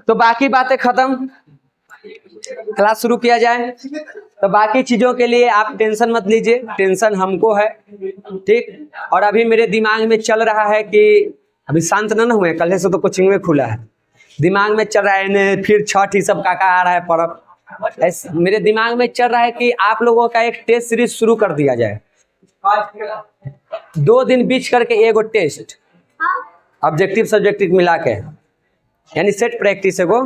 तो बाकी बातें खत्म, क्लास शुरू किया जाए। तो बाकी चीजों के लिए आप टेंशन मत लीजिए, टेंशन हमको है, ठीक। और अभी मेरे दिमाग में चल रहा है कि अभी शांत ना हुए, कल से तो कोचिंग में खुला है, दिमाग में चल रहा है फिर छठ ही सब काका आ रहा है पर्व, मेरे दिमाग में चल रहा है कि आप लोगों का एक टेस्ट सीरीज शुरू कर दिया जाए। 2 दिन बीच करके एगो टेस्ट, ऑब्जेक्टिव सब्जेक्टिव मिला के, यानी सेट प्रैक्टिस है वो,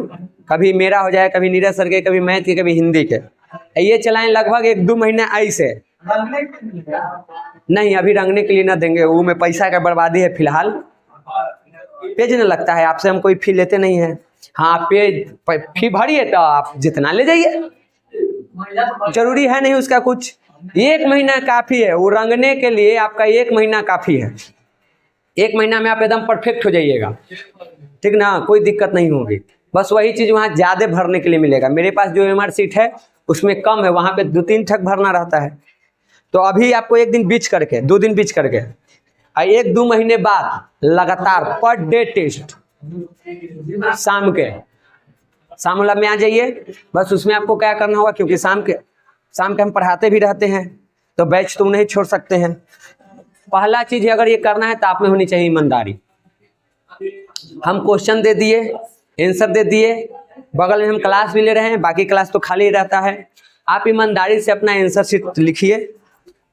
कभी मेरा हो जाए, कभी नीरज सर के, कभी मैथ के, कभी हिंदी के, ये चलाएं लगभग 1-2 महीने ऐसे। नहीं अभी रंगने के लिए ना देंगे, वो में पैसा का बर्बादी है फिलहाल, पेज न लगता है, आपसे हम कोई फी लेते नहीं है। हाँ पेज फी भरिए तो आप जितना ले जाइए, जरूरी है नहीं उसका कुछ, 1 महीना काफी है वो रंगने के लिए, आपका 1 महीना काफी है। 1 महीना में आप एकदम परफेक्ट हो जाइएगा, ठीक ना, कोई दिक्कत नहीं होगी। बस वही चीज वहाँ ज्यादा भरने के लिए मिलेगा, मेरे पास जो MR सीट है उसमें कम है, वहां पे 2-3 ठक भरना रहता है। तो अभी आपको 1 दिन बीच करके, 2 दिन बीच करके, 1-2 महीने बाद लगातार पर डे टेस्ट, शाम वाला में आ जाइए। बस उसमें आपको क्या करना होगा, क्योंकि शाम के हम पढ़ाते भी रहते हैं, तो बैच तुम नहीं छोड़ सकते हैं। पहला चीज अगर ये करना है तो आप में होनी चाहिए ईमानदारी। हम क्वेश्चन दे दिए, आंसर दे दिए, बगल में हम क्लास भी ले रहे हैं, बाकी क्लास तो खाली रहता है। आप ईमानदारी से अपना आंसर शीट लिखिए,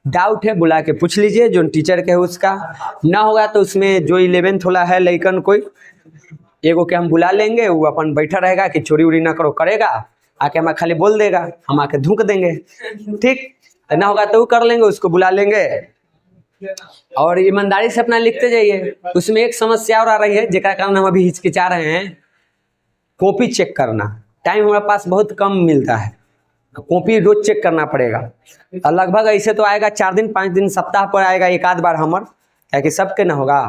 डाउट है बुला के पूछ लीजिए, जो टीचर के है उसका, ना होगा तो उसमें जो 11th वाला है लइकन कोई एगो के हम बुला लेंगे, वो अपन बैठा रहेगा कि चोरी उरी ना करो, करेगा आके हमें खाली बोल देगा, हम आके धूक देंगे, ठीक। ना होगा तो वो कर लेंगे, उसको बुला लेंगे, और ईमानदारी से अपना लिखते जाइए। उसमें एक समस्या और आ रही है, जेका कारण हम अभी हिचकिचा रहे हैं, कॉपी चेक करना। टाइम हमारे पास बहुत कम मिलता है, कॉपी रोज चेक करना पड़ेगा। और लगभग ऐसे तो आएगा 4 दिन 5 दिन सप्ताह पर आएगा 1-आध बार हमर, क्या कि सबके ना होगा,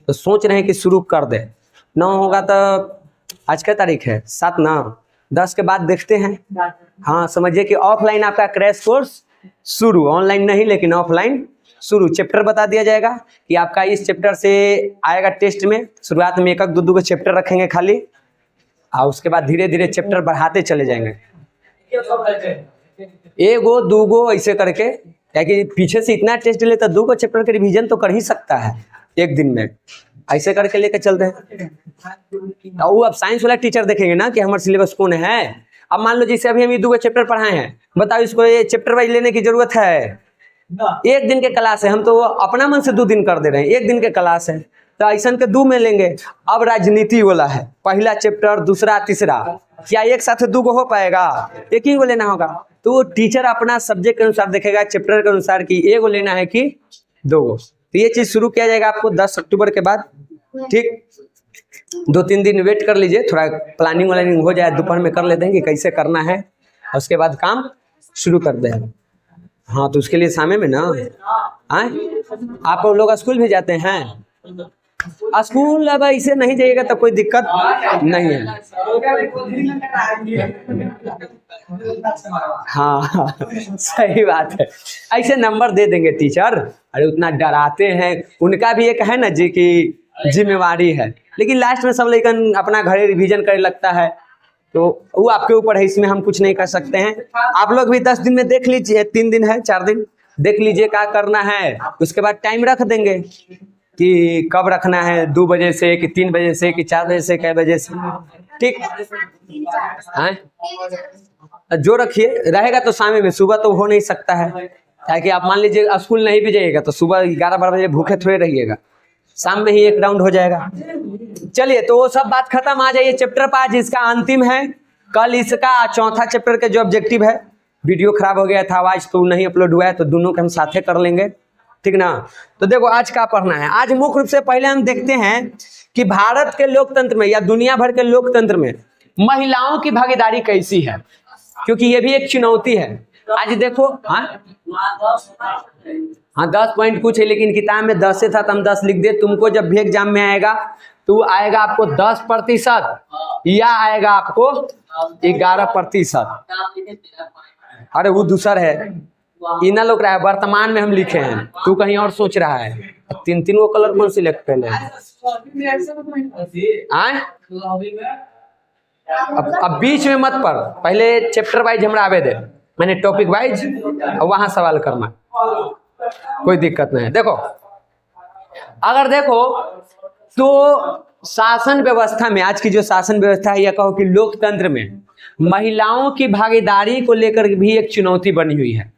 तो सोच रहे हैं कि शुरू कर दे। ना होगा तो आज क्या तारीख है, 7 ना, 10 के बाद देखते हैं। हाँ समझिए कि ऑफलाइन आपका क्रैश कोर्स शुरू, ऑनलाइन नहीं लेकिन ऑफलाइन शुरू। चैप्टर बता दिया जाएगा कि आपका इस चैप्टर से आएगा टेस्ट में, शुरुआत में 1-2 को चैप्टर रखेंगे खाली, और उसके बाद धीरे धीरे चैप्टर बढ़ाते चले जाएंगे, 1-2 ऐसे करके, क्या कि पीछे से इतना टेस्ट ले तो 2 चैप्टर के रिवीजन तो कर ही सकता है 1 दिन में, ऐसे करके लेके चलते हैं। और वो अब साइंस वाला टीचर देखेंगे ना कि हमारा सिलेबस कौन है। अब मान लो जैसे अभी हम ये 2 चैप्टर पढ़ाए हैं, बताओ इसको ये चैप्टर वाइज लेने की जरूरत है? 1 दिन के क्लास है, हम तो अपना मन से 2 दिन कर दे रहे हैं, 1 दिन के क्लास है तो ऐसा के 2 में लेंगे। अब राजनीति वाला है, पहला चैप्टर, दूसरा, तीसरा, क्या एक साथ 2 हो पाएगा? एक ही को लेना होगा। तो टीचर अपना सब्जेक्ट के अनुसार देखेगा, चैप्टर के अनुसार कि 1 लेना है कि 2। तो ये चीज शुरू किया जाएगा आपको 10 अक्टूबर के बाद, ठीक। 2-3 दिन वेट कर लीजिए, थोड़ा प्लानिंग व्लानिंग हो जाए, दोपहर में कर लेते हैं कि कैसे करना है, और उसके बाद काम शुरू कर दे। हाँ तो उसके लिए शाम में ना आप लोग स्कूल भी जाते हैं, स्कूल अब ऐसे नहीं जाइएगा तो कोई दिक्कत नहीं है। हाँ सही बात है, ऐसे नंबर दे देंगे टीचर। अरे उतना डराते हैं, उनका भी एक है ना जी की जिम्मेवारी है, लेकिन लास्ट में सब लेकिन अपना घरे रिवीजन करने लगता है, तो वो आपके ऊपर है, इसमें हम कुछ नहीं कर सकते हैं। आप लोग भी 10 दिन में देख लीजिए, 3 दिन है, 4 दिन देख लीजिए क्या करना है, उसके बाद टाइम रख देंगे कि कब रखना है, 2 बजे से कि 3 बजे से कि 4 बजे से, कै बजे से, ठीक है। जो रखिए रहेगा तो शाम में, सुबह तो हो नहीं सकता है, ताकि आप मान लीजिए स्कूल नहीं भी जाइएगा तो सुबह 11-12 बजे भूखे थोड़े रहिएगा, शाम में ही 1 राउंड हो जाएगा। चलिए तो वो सब बात खत्म, आ जाइए चैप्टर 5, इसका अंतिम है कल, इसका 4था चैप्टर का जो ऑब्जेक्टिव है। वीडियो खराब हो गया था, आवाज तो नहीं अपलोड हुआ है, तो दोनों के हम साथे कर लेंगे, ठीक ना। तो देखो आज क्या पढ़ना है। आज मुख्य रूप से पहले हम देखते हैं कि भारत के लोकतंत्र में या दुनिया भर के लोकतंत्र में महिलाओं की भागीदारी कैसी है, क्योंकि ये भी एक चुनौती है। आज देखो हाँ 10 पॉइंट कुछ है, लेकिन किताब में 10 से था तो हम 10 लिख दे। तुमको जब भी एग्जाम में आएगा तो आएगा आपको 10% या आएगा आपको 11%। अरे वो दूसरा है, इना लोग रहा है, वर्तमान में हम लिखे हैं, तू कहीं और सोच रहा है। 3 वो कलर कौन सिलेक्ट पहले आए? अब बीच में मत पढ़, पहले चैप्टर वाइज हमरा आवे दे, मैंने टॉपिक वाइज वहां सवाल करना, कोई दिक्कत नहीं है। देखो अगर देखो तो शासन व्यवस्था में, आज की जो शासन व्यवस्था है या कहो कि लोकतंत्र में महिलाओं की भागीदारी को लेकर भी एक चुनौती बनी हुई है।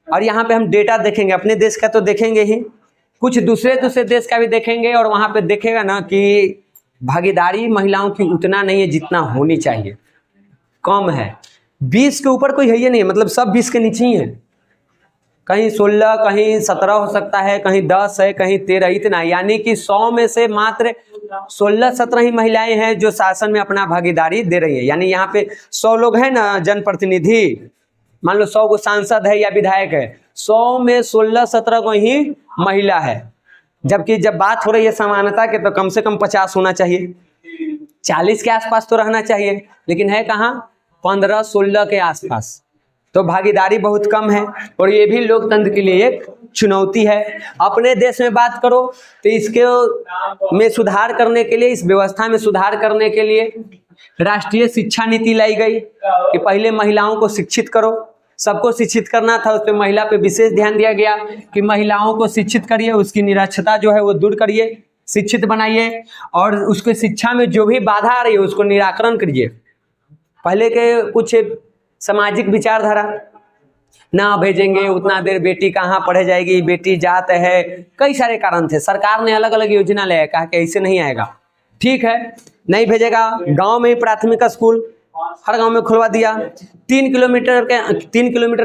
और यहाँ पे हम डेटा देखेंगे, अपने देश का तो देखेंगे ही, कुछ दूसरे देश का भी देखेंगे, और वहाँ पे देखेगा ना कि भागीदारी महिलाओं की उतना नहीं है जितना होनी चाहिए, कम है। 20 के ऊपर कोई है ही नहीं, मतलब सब 20 के नीचे ही है, कहीं 16, कहीं 17 हो सकता है, कहीं 10 है, कहीं 13, इतना। यानी कि 100 में से मात्र 16-17 ही महिलाएं हैं जो शासन में अपना भागीदारी दे रही है। यानी यहाँ पे 100 लोग हैं ना जनप्रतिनिधि, मान लो 100 को सांसद है या विधायक है, 100 में 16-17 को ही महिला है। जबकि जब बात हो रही है समानता के तो कम से कम 50 होना चाहिए, 40 के आसपास तो रहना चाहिए, लेकिन है कहाँ, 15-16 के आसपास। तो भागीदारी बहुत कम है, और ये भी लोकतंत्र के लिए एक चुनौती है। अपने देश में बात करो तो इसके में सुधार करने के लिए, इस व्यवस्था में सुधार करने के लिए राष्ट्रीय शिक्षा नीति लाई गई कि पहले महिलाओं को शिक्षित करो, सबको शिक्षित करना था, उस पर महिला पे विशेष ध्यान दिया गया कि महिलाओं को शिक्षित करिए, उसकी निरक्षरता जो है वो दूर करिए, शिक्षित बनाइए, और उसके शिक्षा में जो भी बाधा आ रही है उसको निराकरण करिए। पहले के कुछ सामाजिक विचारधारा, ना भेजेंगे उतना देर बेटी कहाँ पढ़े जाएगी, बेटी जात है, कई सारे कारण थे। सरकार ने अलग अलग योजना ले कहा कि ऐसे नहीं आएगा, ठीक है नहीं भेजेगा, गांव में ही प्राथमिक स्कूल हर गांव में खुलवा दिया। 3 किलोमीटर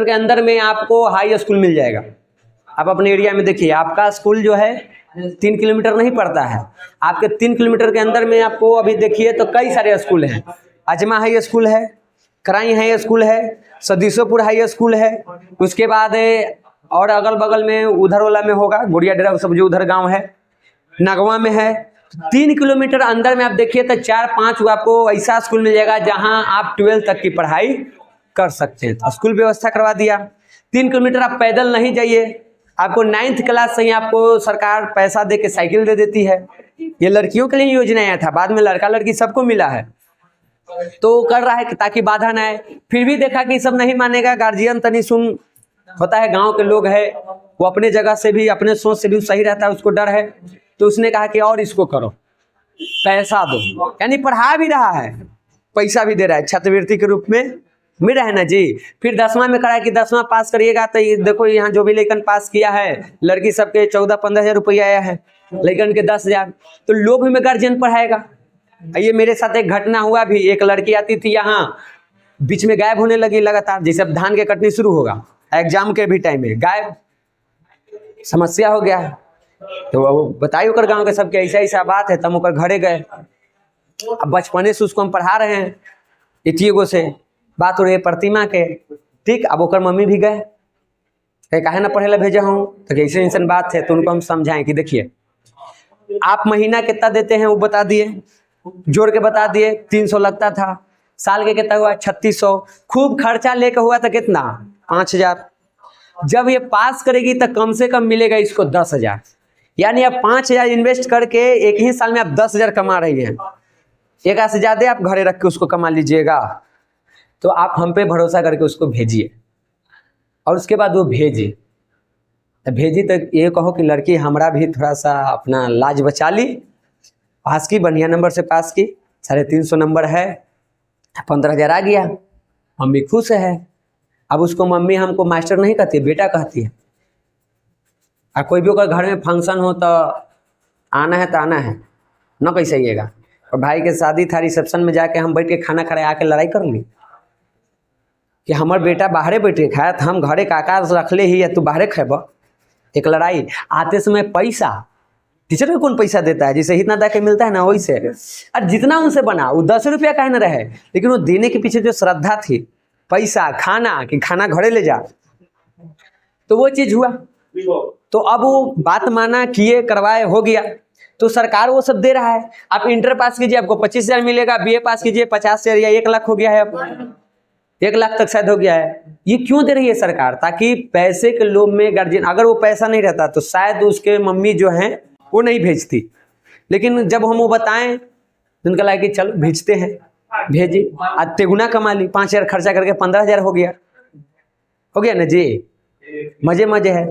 के अंदर में आपको हाई स्कूल मिल जाएगा। आप अपने एरिया में देखिए, आपका स्कूल जो है 3 किलोमीटर नहीं पड़ता है, आपके 3 किलोमीटर के अंदर में आपको अभी देखिए तो कई सारे स्कूल हैं। अजमा हाई स्कूल है, कराई हाई स्कूल है, सदीसोपुर हाई स्कूल है, उसके बाद और अगल बगल में उधर वाला में होगा गुड़िया डेरा सब जो उधर गांव है, नगवा में है। 3 किलोमीटर अंदर में आप देखिए तो 4-5 आपको ऐसा स्कूल मिल जाएगा जहां आप 12 तक की पढ़ाई कर सकते हैं। तो स्कूल व्यवस्था करवा दिया। 3 किलोमीटर आप पैदल नहीं जाइए, आपको 9th क्लास से ही आपको सरकार पैसा दे के साइकिल दे देती है। ये लड़कियों के लिए योजना आया था, बाद में लड़का लड़की सबको मिला है, तो कर रहा है ताकि बाधा ना आए। फिर भी देखा कि सब नहीं मानेगा, गार्जियन तनी सुन होता है, गांव के लोग है वो अपने जगह से भी अपने सोच से भी सही रहता है, उसको डर है, तो उसने कहा कि और इसको करो, पैसा दो, यानी पढ़ा भी रहा है, पैसा भी दे रहा है, छात्रवृत्ति के रूप में मिल रहा है ना जी। फिर 10वां में कराया कि 10वां पास करिएगा तो ये देखो यहाँ जो भी लेकिन पास किया है, लड़की सबके 14-15 हज़ार रुपया आया है, लेकिन के 10,000, तो लोभ में गार्जियन पढ़ाएगा। ये मेरे साथ एक घटना हुआ भी, एक लड़की आती थी यहाँ, बीच में गायब होने लगी लगातार, जैसे अब धान के कटनी शुरू होगा एग्जाम के भी टाइम में गायब, समस्या हो गया। तो वो बताइए ओकर गाँव के सबके ऐसा ऐसा बात है, तब ओकर घरे गए। अब बचपने से उसको हम पढ़ा रहे हैं, इतिगो से बात हो रही है प्रतिमा के, ठीक। अब ओकर मम्मी भी गए, काहे ना पढ़े ला भेजा हूँ, तो कैसे इंसान बात है, तो उनको हम समझाएं कि देखिए आप महीना कितना देते हैं वो बता दिए, जोड़ के बता दिए। 300 लगता था, साल के कितना हुआ 3600, खूब खर्चा लेकर हुआ था कितना 5000। जब ये पास करेगी तो कम से कम मिलेगा इसको 10,000, यानी आप 5,000 इन्वेस्ट करके एक ही साल में आप 10,000 कमा रही हैं। एक से ज़्यादा आप घरे रख के उसको कमा लीजिएगा। तो आप हम पे भरोसा करके उसको भेजिए, और उसके बाद वो भेजी तो ये कहो कि लड़की हमारा भी थोड़ा सा अपना लाज बचा ली, पास की, बढ़िया नंबर से पास की, 350 नंबर है, 15,000 आ गया, मम्मी खुश है। अब उसको मम्मी हमको मास्टर नहीं कहती, बेटा कहती है। और कोई भी घर में फंक्शन हो तो आना है तो आना है, न कैसे आइएगा। और भाई के शादी था, रिसेप्शन में जाके हम बैठ के खाना खा रहे, आके लड़ाई कर ली कि हमार बेटा बाहरे बैठे खाए, तो हम घरे काका रख ले ही है, तू बाहरे खेब। एक लड़ाई। आते समय पैसा, टीचर को कौन पैसा देता है, जिसे इतना दे के मिलता है ना वैसे, और जितना उनसे बना वो 10 रुपया काहे न रहे, लेकिन वो देने के पीछे जो श्रद्धा थी, पैसा, खाना, कि खाना घरे ले जा, तो वो चीज़ हुआ। तो अब वो बात माना, किए, करवाए, हो गया। तो सरकार वो सब दे रहा है। आप इंटर पास कीजिए आपको 25,000 मिलेगा, BA पास कीजिए 50,000 या 1 लाख हो गया है अब। 1 लाख तक शायद हो गया है। ये क्यों दे रही है सरकार? ताकि पैसे के लोभ में गार्जियन, अगर वो पैसा नहीं रहता तो शायद उसके मम्मी जो हैं वो नहीं भेजती, लेकिन जब हम वो बताएं तो उनका लगा कि चलो भेजते हैं, भेजी, आज तेगुना कमा ली, 5,000 खर्चा करके 15,000 हो गया ना जी। मजे मजे है।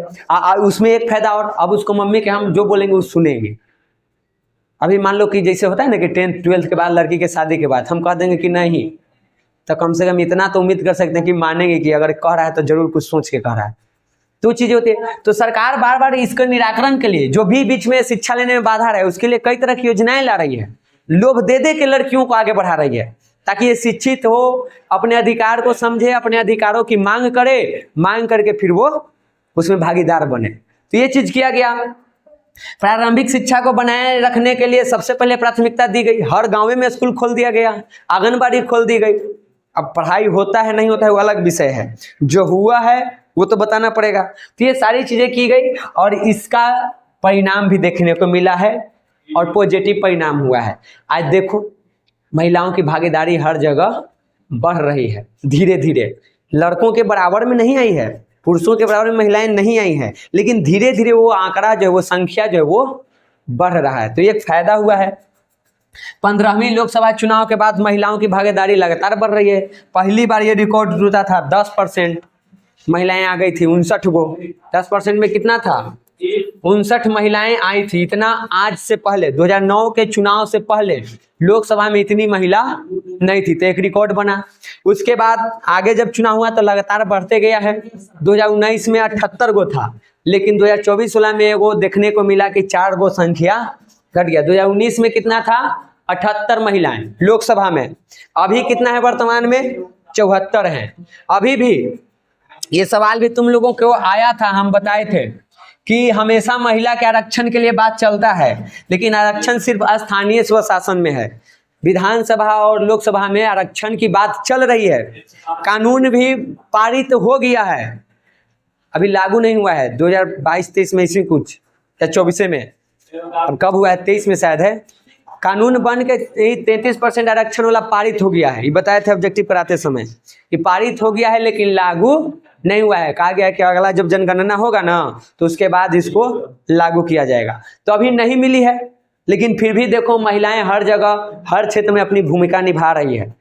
उसमें एक फायदा और, अब उसको मम्मी के हम जो बोलेंगे वो सुनेंगे। अभी मान लो कि जैसे होता है ना कि 10th 12th के बाद लड़की के शादी के बाद हम कह देंगे कि नहीं, तो कम से कम इतना तो उम्मीद कर सकते हैं कि मानेंगे कि अगर कह रहा है तो जरूर कुछ सोच के कह रहा है। तो चीजें होती है। तो सरकार बार बार इसके निराकरण के लिए, जो भी बीच में शिक्षा लेने में बाधा रहे, उसके लिए कई तरह की योजनाएं ला रही है। लोभ दे दे के लड़कियों को आगे बढ़ा रही है ताकि ये शिक्षित हो, अपने अधिकार को समझे, अपने अधिकारों की मांग करे, मांग करके फिर वो उसमें भागीदार बने। तो ये चीज किया गया। प्रारंभिक शिक्षा को बनाए रखने के लिए सबसे पहले प्राथमिकता दी गई। हर गांव में स्कूल खोल दिया गया, आंगनबाड़ी खोल दी गई। अब पढ़ाई होता है नहीं होता है वो अलग विषय है, जो हुआ है वो तो बताना पड़ेगा। तो ये सारी चीजें की गई और इसका परिणाम भी देखने को मिला है और पॉजिटिव परिणाम हुआ है। आज देखो महिलाओं की भागीदारी हर जगह बढ़ रही है धीरे धीरे। लड़कों के बराबर में नहीं आई है, पुरुषों के बराबर में महिलाएं नहीं आई हैं, लेकिन धीरे धीरे वो आंकड़ा जो है, वो संख्या जो है वो बढ़ रहा है। तो ये एक फायदा हुआ है। 15वीं लोकसभा चुनाव के बाद महिलाओं की भागीदारी लगातार बढ़ रही है। पहली बार ये रिकॉर्ड टूटा था, 10% महिलाएं आ गई थी, 59 गो। 10% में कितना था? 59 महिलाएं आई थी। इतना आज से पहले 2009 के चुनाव से पहले लोकसभा में इतनी महिला नहीं थी, तो एक रिकॉर्ड बना। उसके बाद आगे जब चुनाव हुआ तो लगातार बढ़ते गया है। 2019 में 78 गो था, लेकिन 2024-16 में वो देखने को मिला कि 4 गो संख्या घट गया। 2019 में कितना था? 78 महिलाएं लोकसभा में। अभी कितना है वर्तमान में? 74 है। अभी भी ये सवाल भी तुम लोगों को आया था, हम बताए थे कि हमेशा महिला के आरक्षण के लिए बात चलता है, लेकिन आरक्षण सिर्फ स्थानीय स्वशासन में है। विधानसभा और लोकसभा में आरक्षण की बात चल रही है। कानून भी पारित हो गया है, अभी लागू नहीं हुआ है। 2022-23 में इसी कुछ या 24 में, अब कब हुआ है? 23 में शायद है। कानून बन के 33% आरक्षण वाला पारित हो गया है। ये बताए थे ऑब्जेक्टिव कराते समय कि पारित हो गया है, लेकिन लागू नहीं हुआ है। कहा गया है कि अगला जब जनगणना होगा ना तो उसके बाद इसको लागू किया जाएगा। तो अभी नहीं मिली है, लेकिन फिर भी देखो महिलाएं हर जगह हर क्षेत्र में अपनी भूमिका निभा रही है।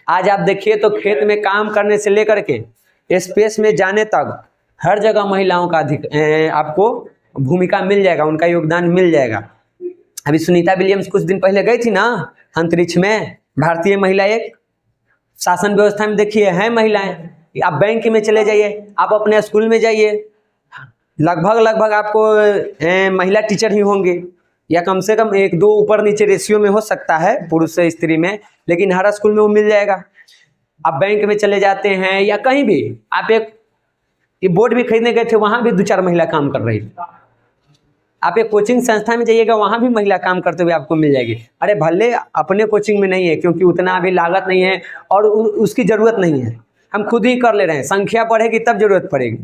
आज आप देखिए तो खेत में काम करने से लेकर के स्पेस में जाने तक हर जगह महिलाओं का आपको भूमिका मिल जाएगा, उनका योगदान मिल जाएगा। अभी सुनीता विलियम्स कुछ दिन पहले गई थी ना अंतरिक्ष में, भारतीय महिला। एक शासन व्यवस्था में देखिए हैं महिलाएं। आप बैंक में चले जाइए, आप अपने स्कूल में जाइए, लगभग आपको महिला टीचर ही होंगे, या कम से कम 1-2 ऊपर नीचे रेशियो में हो सकता है पुरुष से स्त्री में, लेकिन हर स्कूल में वो मिल जाएगा। आप बैंक में चले जाते हैं या कहीं भी, आप एक बोर्ड भी खरीदने गए थे, वहां भी 2-4 महिला काम कर रही थी। आप एक कोचिंग संस्था में जाइएगा, वहां भी महिला काम करते हुए आपको मिल जाएगी। अरे भले अपने कोचिंग में नहीं है, क्योंकि उतना अभी लागत नहीं है और उसकी जरूरत नहीं है, हम खुद ही कर ले रहे हैं। संख्या बढ़ेगी तब जरूरत पड़ेगी,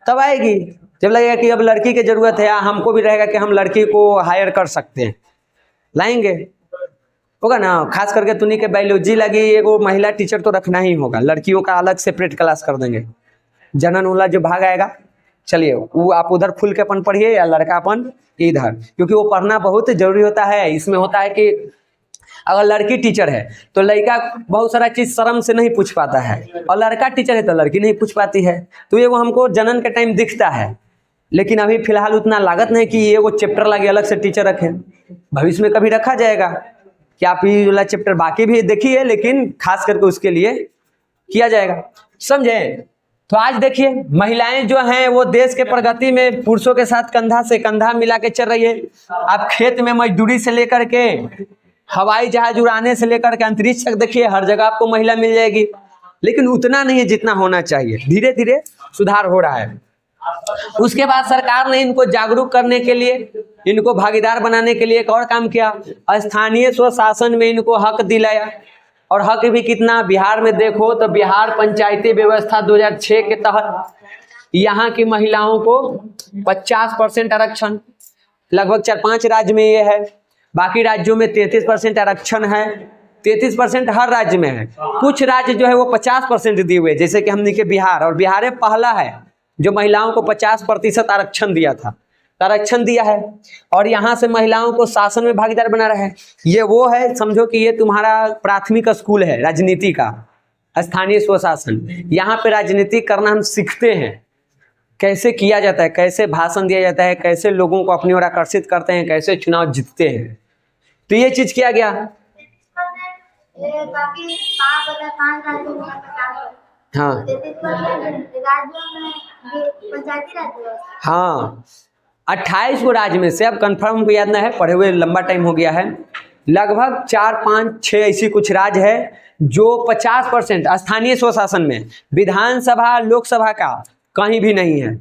तब आएगी जब लगेगा कि अब लड़की की जरूरत है, या हमको भी रहेगा कि हम लड़की को हायर कर सकते हैं, लाएंगे, होगा ना। खास करके तुनी के बायोलॉजी लगी, एगो महिला टीचर तो रखना ही होगा। लड़कियों का अलग सेपरेट क्लास कर देंगे। जनन वाला जो भाग आएगा, चलिए वो आप उधर खुल के अपन पढ़िए, या लड़का अपन इधर, क्योंकि वो पढ़ना बहुत जरूरी होता है। इसमें होता है कि अगर लड़की टीचर है तो लड़का बहुत सारा चीज शर्म से नहीं पूछ पाता है, और लड़का टीचर है तो लड़की नहीं पूछ पाती है। तो ये वो हमको जनन के टाइम दिखता है, लेकिन अभी फिलहाल उतना लागत नहीं कि ये वो चैप्टर लगे अलग से टीचर रखें। भविष्य में कभी रखा जाएगा कि आप ये वाला चैप्टर बाकी भी देखिए, लेकिन खास करके उसके लिए किया जाएगा, समझे। तो आज देखिए महिलाएं जो हैं वो देश के प्रगति में पुरुषों के साथ कंधा से कंधा मिला के चल रही है। आप खेत में मजदूरी से लेकर के हवाई जहाज उड़ाने से लेकर के अंतरिक्ष तक देखिए, हर जगह आपको महिला मिल जाएगी, लेकिन उतना नहीं है जितना होना चाहिए। धीरे धीरे सुधार हो रहा है। उसके बाद सरकार ने इनको जागरूक करने के लिए, इनको भागीदार बनाने के लिए एक और काम किया, स्थानीय स्वशासन में इनको हक दिलाया। और हक भी कितना, बिहार में देखो तो बिहार पंचायती व्यवस्था 2006 के तहत यहाँ की महिलाओं को 50% आरक्षण, लगभग 4-5 राज्य में ये है, बाकी राज्यों में 33% आरक्षण है। 33% हर राज्य में है। कुछ राज्य जो है वो 50% दिए हुए, जैसे कि हमने के बिहार, और बिहार पहला है जो महिलाओं को 50% आरक्षण दिया था, आरक्षण दिया है, और यहाँ से महिलाओं को शासन में भागीदार बना रहा है। ये वो है, समझो कि ये तुम्हारा प्राथमिक स्कूल है राजनीति का, स्थानीय स्वशासन। यहाँ पे राजनीति करना हम सीखते हैं, कैसे किया जाता है, कैसे भाषण दिया जाता है, कैसे लोगों को अपनी ओर आकर्षित करते हैं, कैसे चुनाव जीतते हैं। तो ये चीज किया गया। हाँ हाँ, 28 गो राज्य में से, अब कंफर्म को याद ना है, पढ़े हुए लंबा टाइम हो गया है, लगभग 4, 5, 6 ऐसी कुछ राज्य है जो 50% स्थानीय स्वशासन में, विधानसभा लोकसभा का कहीं भी नहीं है।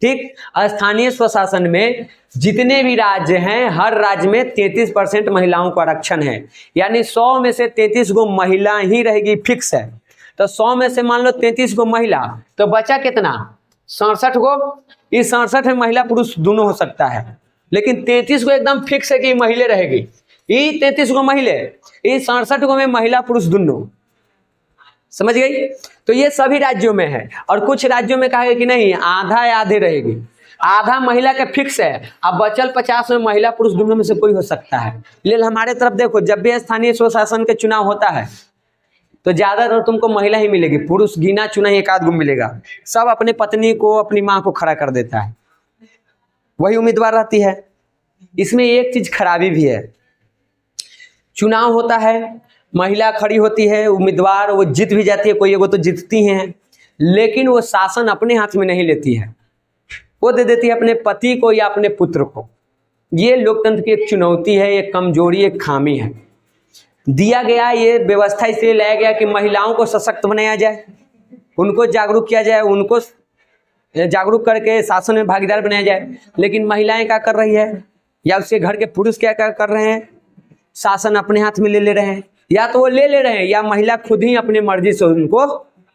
ठीक, स्थानीय स्वशासन में जितने भी राज्य हैं, हर राज्य में 33% महिलाओं को आरक्षण है। यानी 100 में से 33 गो महिला ही रहेगी, फिक्स है। तो 100 में से मान लो 33 गो महिला, तो बचा कितना? 67 गो। इस 67 में महिला पुरुष दोनों हो सकता है, लेकिन 33 गो एकदम फिक्स है कि महिला रहेगी। ये 33 गो महिला, इस 67 गो में महिला पुरुष दोनों, समझ गई? तो ये सभी राज्यों में है। और कुछ राज्यों में कहा गया कि नहीं, आधा या आधे रहेगी, आधा महिला का फिक्स है, अब बचल 50 में महिला पुरुष दोनों में से कोई हो सकता है। लेकिन हमारे तरफ देखो, जब भी स्थानीय स्वशासन के चुनाव होता है तो ज्यादातर तुमको महिला ही मिलेगी, पुरुष गिना चुना ही एक आध गो मिलेगा। सब अपने पत्नी को, अपनी माँ को खड़ा कर देता है, वही उम्मीदवार रहती है। इसमें एक चीज खराबी भी है, चुनाव होता है, महिला खड़ी होती है, उम्मीदवार, वो जीत भी जाती है, कोई एगो तो जीतती हैं, लेकिन वो शासन अपने हाथ में नहीं लेती है, वो दे देती है अपने पति को या अपने पुत्र को। ये लोकतंत्र की एक चुनौती है, एक कमजोरी, एक खामी है। दिया गया ये व्यवस्था इसलिए लाया गया कि महिलाओं को सशक्त बनाया जाए, उनको जागरूक किया जाए, उनको जागरूक करके शासन में भागीदार बनाया जाए। लेकिन महिलाएं क्या कर रही है, या उसके घर के पुरुष क्या क्या कर रहे हैं, शासन अपने हाथ में ले रहे हैं, या तो वो ले रहे हैं या महिला खुद ही अपनी मर्जी से उनको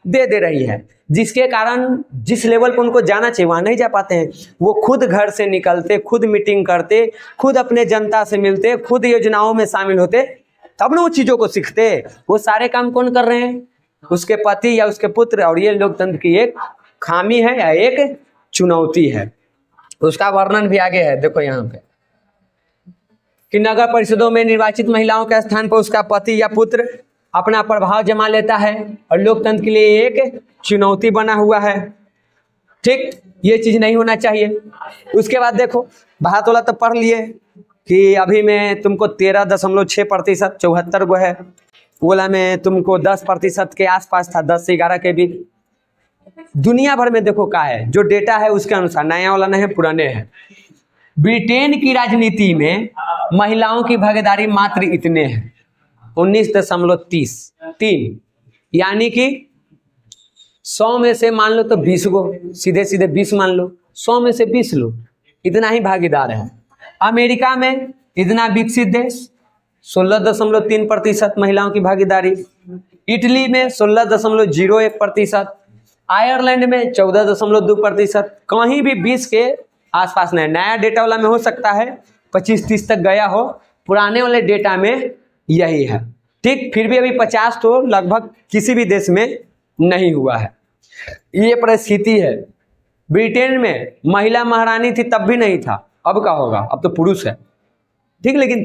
दे रही है, जिसके कारण जिस लेवल पर उनको जाना चाहिए वहां नहीं जा पाते हैं। वो खुद घर से निकलते, खुद मीटिंग करते, खुद अपने जनता से मिलते, खुद योजनाओं में शामिल होते, तब ना वो चीजों को सीखते। वो सारे काम कौन कर रहे हैं? उसके पति या उसके पुत्र। और ये लोकतंत्र की एक खामी है या एक चुनौती है। उसका वर्णन भी आगे है, देखो यहाँ पे कि नगर परिषदों में निर्वाचित महिलाओं के स्थान पर उसका पति या पुत्र अपना प्रभाव जमा लेता है और लोकतंत्र के लिए एक चुनौती बना हुआ है। ठीक, ये चीज नहीं होना चाहिए। उसके बाद देखो, भारत वाला तो पढ़ लिए कि अभी में तुमको 13.6%, 74 गो है। ओला में तुमको 10% के आसपास था, 10 से 11 के बीच। दुनिया भर में देखो क्या है, जो डेटा है उसके अनुसार, नया वाला नहीं है, पुराने हैं। ब्रिटेन की राजनीति में महिलाओं की भागीदारी मात्र इतने हैं, 19.3, यानी कि 100 में से मान लो तो 20 गो, सीधे सीधे 20 मान लो, 100 में से 20 लोग, इतना ही भागीदार है। अमेरिका में इतना विकसित देश 16.3% महिलाओं की भागीदारी, इटली में 16.01%, आयरलैंड में 14.2%, कहीं भी 20 के आसपास नहीं। नया डेटा वाला में हो सकता है 25-30 तक गया हो, पुराने वाले डेटा में यही है। ठीक, फिर भी अभी 50 तो लगभग किसी भी देश में नहीं हुआ है। ये परिस्थिति है। ब्रिटेन में महिला महारानी थी तब भी नहीं था, अब क्या होगा, अब तो पुरुष है। ठीक, लेकिन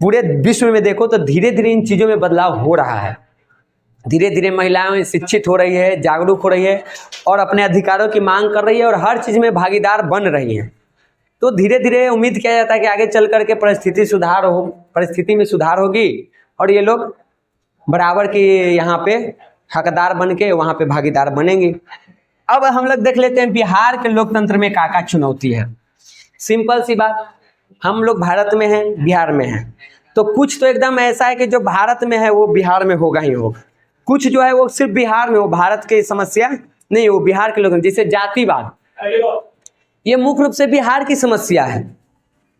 पूरे विश्व में देखो तो धीरे धीरे इन चीजों में बदलाव हो रहा है। धीरे धीरे महिलाएं शिक्षित हो रही है, जागरूक हो रही है और अपने अधिकारों की मांग कर रही है और हर चीज में भागीदार बन रही है। तो धीरे धीरे उम्मीद किया जाता है कि आगे चल करके परिस्थिति में सुधार होगी और ये लोग बराबर की यहाँ पे हकदार बन के वहाँ पे भागीदार बनेंगे। अब हम लोग देख लेते हैं बिहार के लोकतंत्र में क्या चुनौती है। सिंपल सी बात, हम लोग भारत में हैं, बिहार में हैं, तो कुछ तो एकदम ऐसा है कि जो भारत में है वो बिहार में होगा ही होगा, कुछ जो है वो सिर्फ बिहार में, वो भारत की समस्या नहीं, वो बिहार के लोग, जैसे जातिवाद, ये मुख्य रूप से बिहार की समस्या है,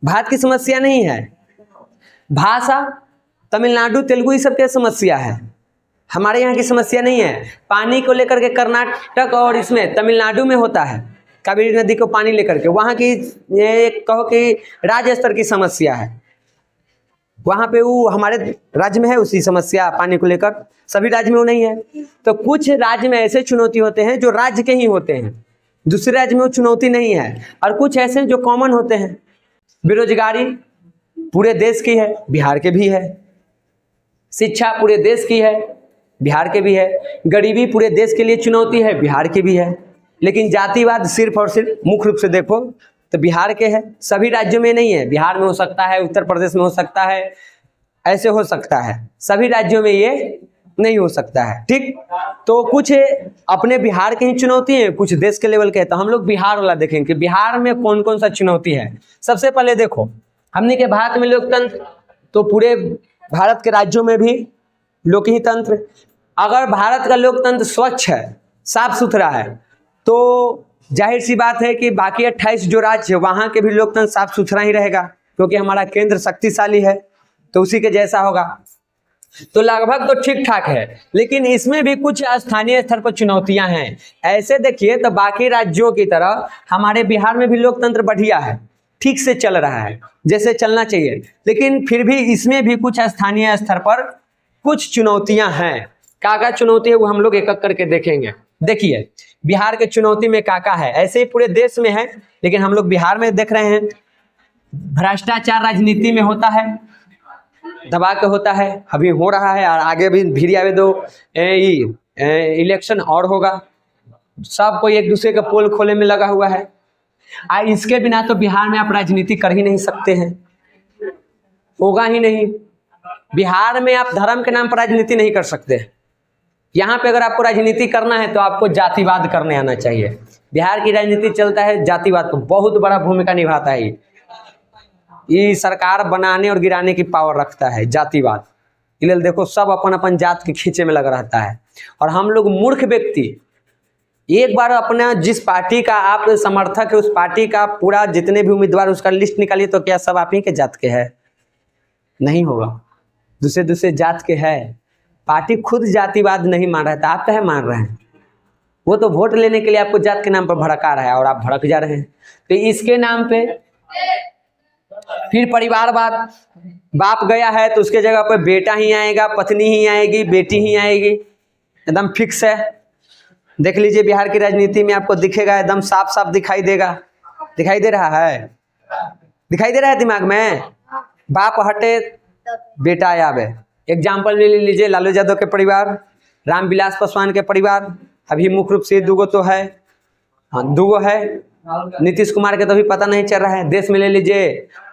भारत की समस्या नहीं है। भाषा, तमिलनाडु तेलुगु ये सब की समस्या है, हमारे यहाँ की समस्या नहीं है। पानी को लेकर के कर्नाटक और इसमें तमिलनाडु में होता है, कावेरी नदी को पानी लेकर के, वहाँ की ये कहो कि राज्य स्तर की समस्या है। वहाँ पे वो हमारे राज्य में है उसी समस्या पानी को लेकर, सभी राज्य में वो नहीं है। तो कुछ राज्य में ऐसे चुनौती होते हैं जो राज्य के ही होते हैं, दूसरे राज्य में वो चुनौती नहीं है, और कुछ ऐसे जो कॉमन होते हैं। बेरोजगारी पूरे देश की है, बिहार के भी है। शिक्षा पूरे देश की है, बिहार के भी है। गरीबी पूरे देश के लिए चुनौती है, बिहार की भी है। लेकिन जातिवाद सिर्फ और सिर्फ मुख्य रूप से देखो तो बिहार के है, सभी राज्यों में नहीं है। बिहार में हो सकता है, उत्तर प्रदेश में हो सकता है, ऐसे हो सकता है, सभी राज्यों में ये नहीं हो सकता है। ठीक, तो कुछ अपने बिहार की ही चुनौती है, कुछ देश के लेवल के है। तो हम लोग बिहार वाला देखेंगे कि बिहार में कौन कौन सा चुनौती है। सबसे पहले देखो, हमने के भारत में लोकतंत्र, तो पूरे भारत के राज्यों में भी लोक ही तंत्र। अगर भारत का लोकतंत्र स्वच्छ है, साफ सुथरा है, तो जाहिर सी बात है कि बाकी 28 जो राज्य है वहाँ के भी लोकतंत्र साफ सुथरा ही रहेगा, क्योंकि हमारा केंद्र शक्तिशाली है, तो उसी के जैसा होगा। तो लगभग तो ठीक ठाक है, लेकिन इसमें भी कुछ स्थानीय स्तर पर चुनौतियां हैं। ऐसे देखिए तो बाकी राज्यों की तरह हमारे बिहार में भी लोकतंत्र बढ़िया है, ठीक से चल रहा है जैसे चलना चाहिए, लेकिन फिर भी इसमें भी कुछ स्थानीय स्तर पर कुछ चुनौतियां हैं। क्या चुनौती है वो हम लोग एक एक करके देखेंगे। देखिए बिहार के चुनौती में क्या है, ऐसे ही पूरे देश में है, लेकिन हम लोग बिहार में देख रहे हैं। भ्रष्टाचार राजनीति में होता है, दबा के होता है, अभी हो रहा है और आगे भी भिड़िया में दो इलेक्शन और होगा। सब कोई एक दूसरे के पोल खोले में लगा हुआ है। इसके बिना तो बिहार में आप राजनीति कर ही नहीं सकते हैं, होगा ही नहीं। बिहार में आप धर्म के नाम पर राजनीति नहीं कर सकते। यहाँ पे अगर आपको राजनीति करना है तो आपको जातिवाद करने आना चाहिए। बिहार की राजनीति चलता है जातिवाद को, बहुत बड़ा भूमिका निभाता है। ये सरकार बनाने और गिराने की पावर रखता है जातिवाद। इसलिए देखो सब अपन अपन जात के खींचे में लगा रहता है। और हम लोग मूर्ख व्यक्ति एक बार अपना जिस पार्टी का आप समर्थक है उस पार्टी का पूरा जितने भी उम्मीदवार उसका लिस्ट निकालिए, तो क्या सब आप ही के जात के है? नहीं होगा, दूसरे दूसरे जात के है। पार्टी खुद जातिवाद नहीं मान रहा था, आप कहे मान रहे हैं? वो तो वोट लेने के लिए आपको जात के नाम पर भड़का रहा है और आप भड़क जा रहे हैं। तो इसके नाम पे फिर परिवारवाद, बाप गया है तो उसके जगह पर बेटा ही आएगा, पत्नी ही आएगी, बेटी ही आएगी, एकदम फिक्स है। देख लीजिए बिहार की राजनीति में आपको दिखेगा, एकदम साफ साफ दिखाई देगा। दिखाई दे रहा है? दिखाई दे रहा है दिमाग में? बाप हटे बेटा आवे। एग्जाम्पल ले लीजिए लालू यादव के परिवार, रामविलास पासवान के परिवार, अभी मुख्य रूप से दूगो तो है, हाँ दूगो है। नीतीश कुमार के तो अभी पता नहीं चल रहा है। देश में ले लीजिए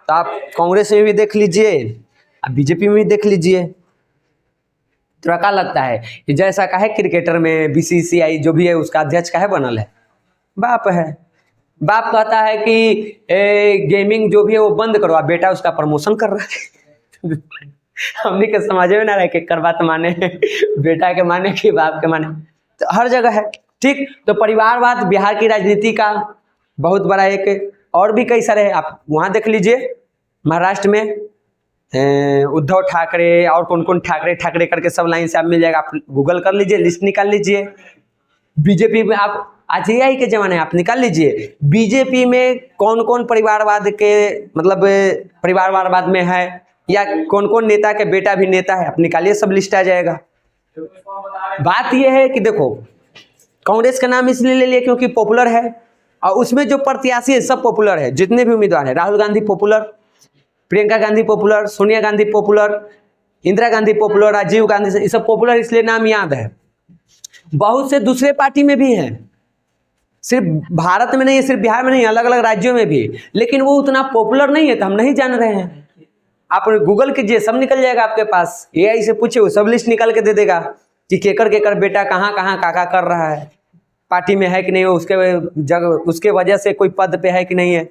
तो आप कांग्रेस में भी देख लीजिए, आप बीजेपी में भी देख लीजिए। तो क्या लगता है कि जैसा का है क्रिकेटर में बीसीसीआई जो भी है उसका अध्यक्ष का है बनल है, बाप है। बाप कहता है कि गेमिंग जो भी है वो बंद करो, आप बेटा उसका प्रमोशन कर रहा है। हमने के समझ में ना रहे कि कर बात माने बेटा के माने कि बाप के माने, तो हर जगह है। ठीक, तो परिवारवाद बिहार की राजनीति का बहुत बड़ा एक, और भी कई सारे आप वहाँ देख लीजिए। महाराष्ट्र में उद्धव ठाकरे और कौन कौन ठाकरे करके सब लाइन से आप मिल जाएगा, आप गूगल कर लीजिए, लिस्ट निकाल लीजिए। बीजेपी में आप आज AI के जमाने आप निकाल लीजिए बीजेपी में कौन कौन परिवारवाद के मतलब परिवारवाद में है, या कौन कौन नेता के बेटा भी नेता है, आप निकालिए, सब लिस्ट आ जाएगा। बात यह है कि देखो कांग्रेस का नाम इसलिए ले लिया क्योंकि पॉपुलर है, और उसमें जो प्रत्याशी है सब पॉपुलर है। जितने भी उम्मीदवार है, Rahul Gandhi popular, Priyanka Gandhi popular, Sonia Gandhi popular, Indira Gandhi popular, Rajiv Gandhi, ये सब पॉपुलर इसलिए नाम याद है। बहुत से दूसरे पार्टी में भी है, सिर्फ भारत में नहीं है, सिर्फ बिहार में नहीं, अलग अलग राज्यों में भी, लेकिन वो उतना पॉपुलर नहीं है तो हम नहीं जान रहे हैं। आप गूगल कीजिए, सब निकल जाएगा आपके पास। AI से पूछे वो सब लिस्ट निकाल के दे देगा कि केकर बेटा कहाँ कहाँ काका कर रहा है, पार्टी में है कि नहीं, उसके जगह उसके वजह से कोई पद पे है कि नहीं है।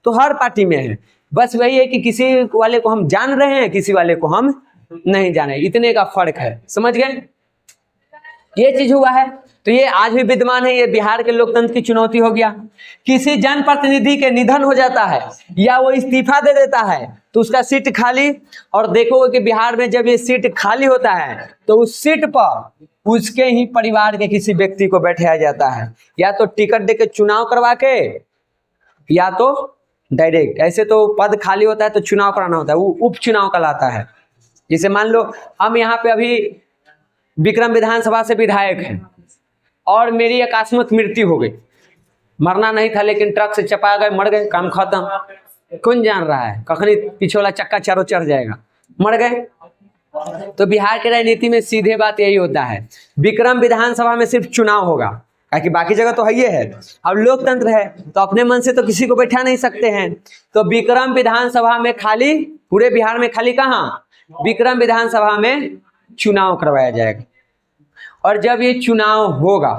तो हर पार्टी में है, बस वही है कि किसी वाले को हम जान रहे हैं, किसी वाले को हम नहीं जाने, इतने का फर्क है। समझ गए? ये चीज हुआ है। तो ये आज भी विद्यमान है, ये बिहार के लोकतंत्र की चुनौती हो गया। किसी जनप्रतिनिधि के निधन हो जाता है या वो इस्तीफा दे देता है तो उसका सीट खाली, और देखोगे कि बिहार में जब ये सीट खाली होता है तो उस सीट पर उसके ही परिवार के किसी व्यक्ति को बैठाया जाता है, या तो टिकट देके चुनाव करवा के, या तो डायरेक्ट। ऐसे तो पद खाली होता है तो चुनाव कराना होता है, वो उपचुनाव कहलाता है। जैसे मान लो हम यहाँ पे अभी विक्रम विधानसभा से विधायक हैं और मेरी अकस्मात मृत्यु हो गई, मरना नहीं था लेकिन ट्रक से चपा गए, मर गए, काम खत्म। कौन जान रहा है कखनी पीछे वाला चक्का चारों चढ़ जाएगा, मर गए। तो बिहार की राजनीति में सीधे बात यही होता है, विक्रम विधानसभा में सिर्फ चुनाव होगा, ताकि बाकी जगह तो है ये है। अब लोकतंत्र है तो अपने मन से तो किसी को बैठा नहीं सकते हैं, तो विक्रम विधानसभा में खाली, पूरे बिहार में खाली कहाँ, विक्रम विधानसभा में चुनाव करवाया जाएगा। और जब ये चुनाव होगा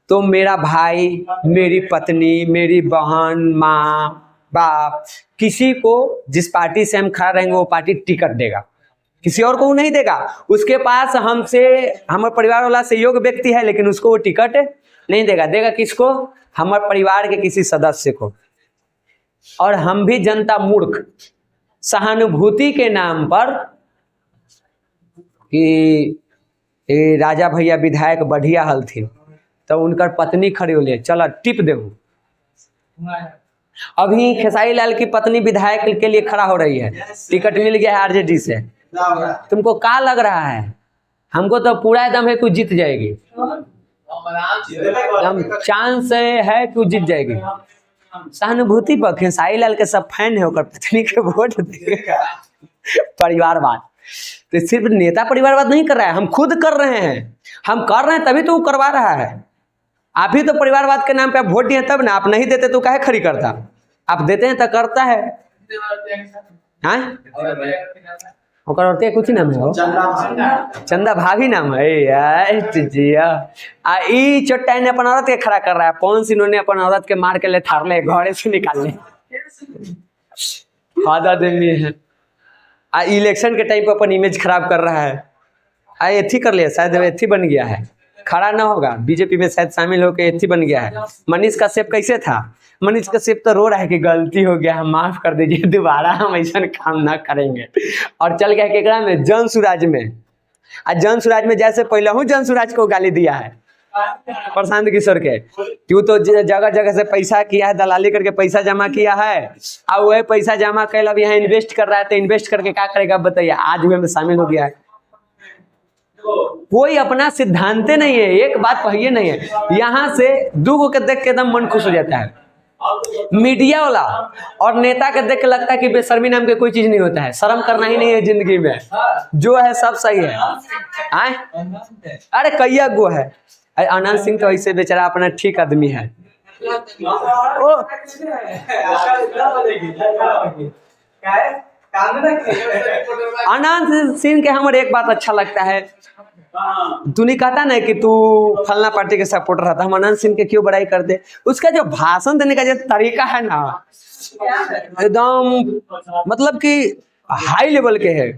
तो मेरा भाई, मेरी पत्नी, मेरी बहन, माँ, बाप, किसी को जिस पार्टी से हम खड़ा रहेंगे वो पार्टी टिकट देगा, किसी और को वो नहीं देगा। उसके पास हमसे, हमारे परिवार वाला सहयोग व्यक्ति है लेकिन उसको वो टिकट नहीं देगा। देगा किसको, हमारे परिवार के किसी सदस्य को। और हम भी जनता मूर्ख, सहानुभूति के नाम पर कि राजा भैया विधायक बढ़िया हल थी तो उनकर पत्नी खड़ी होले, चला टिप देहू। अभी खेसारी लाल की पत्नी विधायक के लिए खड़ा हो रही है, टिकट मिल गया है आरजेडी से। तुमको क्या लग रहा है, हमको तो पूरा एकदम है कि जीत जाएगी, हम चांस है कि जीत जाएगी। सहानुभूति पर खेसारी लाल के सब फैन है, ओकर पत्नी के वोट देगा। परिवारवाद तो सिर्फ नेता परिवारवाद नहीं कर रहा है, हम खुद कर रहे हैं। हम कर रहे हैं तभी तो वो करवा रहा है। आप भी तो परिवारवाद के नाम पे आप वोट दिए तब ना, आप नहीं देते तो काहे खड़ी करता, आप देते हैं तो करता है। ओकर औरते कुछ नाम है, चंदा भाभी नाम है यार। ई चोट्टा ने अपन औरत के खड़ा कर रहा है, कौन सी इन्होंने अपन औरत के मार के ले थार ले घरे से निकाल ले। आदमी है इलेक्शन के टाइम पर अपन इमेज खराब कर रहा है। एथी कर लिया, शायद एथी बन गया है, खड़ा ना होगा बीजेपी में शायद शामिल होकर एथी बन गया है। मनीष कश्यप कैसे था, मनीष कश्यप तो रो रहा है कि गलती हो गया, हम माफ कर दीजिए, दोबारा हम ऐसा काम ना करेंगे। और चल गया केकरा में, जन सुराज में। आज जन सुराज में जैसे पहले हूँ जन सुराज को गाली दिया है प्रशांत किशोर के, क्यों तो जगह जगह से पैसा किया है, दलाली करके पैसा जमा किया है, अब वह पैसा जमा कर अब यहाँ इन्वेस्ट कर रहा है, तो इन्वेस्ट करके क्या करेगा बताइए। आज हुए में शामिल हो गया है, कोई अपना सिद्धांत नहीं है, एक बात कहिए नहीं है। यहाँ से दूगो के देख के एकदम मन खुश हो जाता है। मीडिया वाला और नेता के देख के लगता है कि बेशर्मी नाम के कोई चीज नहीं होता है, शर्म करना ही नहीं है जिंदगी में, जो है सब सही है। आए अरे कैया गो है, आनंद सिंह तो ऐसे बेचारा अपना ठीक आदमी है। आनंद सिंह के हमारे एक बात अच्छा लगता है, तू नहीं कहता ना कि तू फलना पार्टी के सपोर्टर रहता, हम आनंद सिंह के क्यों बड़ाई करते। उसका जो भाषण देने का जो तरीका है ना, एकदम मतलब कि हाई लेवल के है,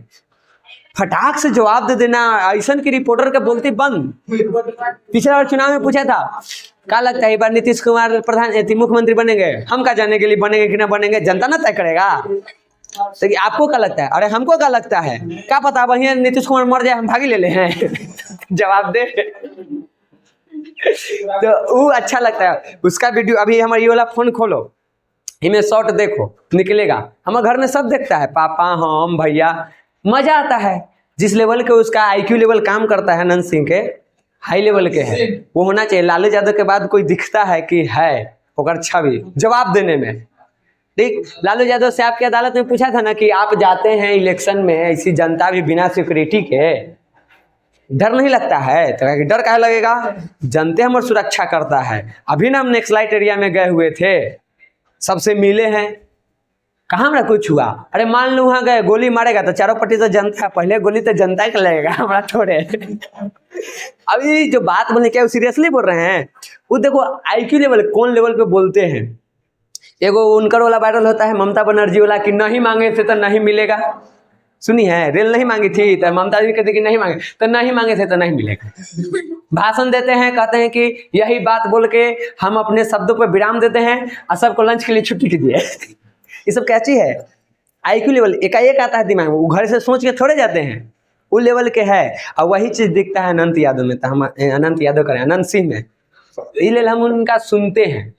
फटाक से जवाब दे देना। ऐसा की रिपोर्टर के बोलती बंद। पिछला बार चुनाव में पूछा था क्या लगता है इस बार नीतीश कुमार प्रधान मुख्यमंत्री बनेंगे, हम क्या जाने के लिए बनेंगे कि ना बनेंगे, जनता ना तय करेगा। तो आपको क्या लगता है, अरे हमको क्या लगता है, क्या पता वही नीतीश कुमार मर जाए हम भागी ले हैं। जवाब दे। तो वो अच्छा लगता है उसका वीडियो। अभी हमारे ये वाला फोन खोलो, इनमें शॉर्ट देखो निकलेगा, हमारे घर में सब देखता है, पापा हम भैया, मजा आता है। जिस लेवल के उसका आईक्यू लेवल काम करता है आनंद सिंह के, हाई लेवल के है, वो होना चाहिए। लालू यादव के बाद कोई दिखता है कि है ओकर छवि जवाब देने में, ठीक। लालू यादव से आपकी अदालत में पूछा था ना कि आप जाते हैं इलेक्शन में, ऐसी जनता भी बिना सिक्योरिटी के, डर नहीं लगता है? तो डर काहे लगेगा, जनते हमारी सुरक्षा करता है। अभी ना हम नेक्सलाइट एरिया में गए हुए थे, सबसे मिले हैं, कहाँ हमारा कुछ हुआ। अरे मान लो वहाँ गए, गोली मारेगा तो चारों पट्टी तो जनता, पहले गोली तो जनता के लगेगा, हमारा थोड़े। अभी जो बात बोलने क्या सीरियसली बोल रहे हैं, वो देखो आईक्यू लेवल कौन लेवल पे बोलते हैं। एगो उनकर वाला वायरल होता है ममता बनर्जी वाला कि नहीं मांगे थे तो नहीं मिलेगा, सुनी है, रेल नहीं मांगी थी तो ममता जी कहते कि नहीं मांगे तो नहीं मांगे थे तो नहीं मिलेगा। भाषण देते हैं, कहते हैं कि यही बात बोल के हम अपने शब्दों पर विराम देते हैं और सबको लंच के लिए छुट्टी कीजिए। ये सब क्या चीज है, आईक्यू लेवल एकाएक आता है दिमाग में, वो घर से सोच के थोड़े जाते हैं, वो लेवल के है। और वही चीज दिखता है अनंत यादव में, तो हम अनंत यादव करें अनंत सिंह में, इसलिए हम उनका सुनते हैं।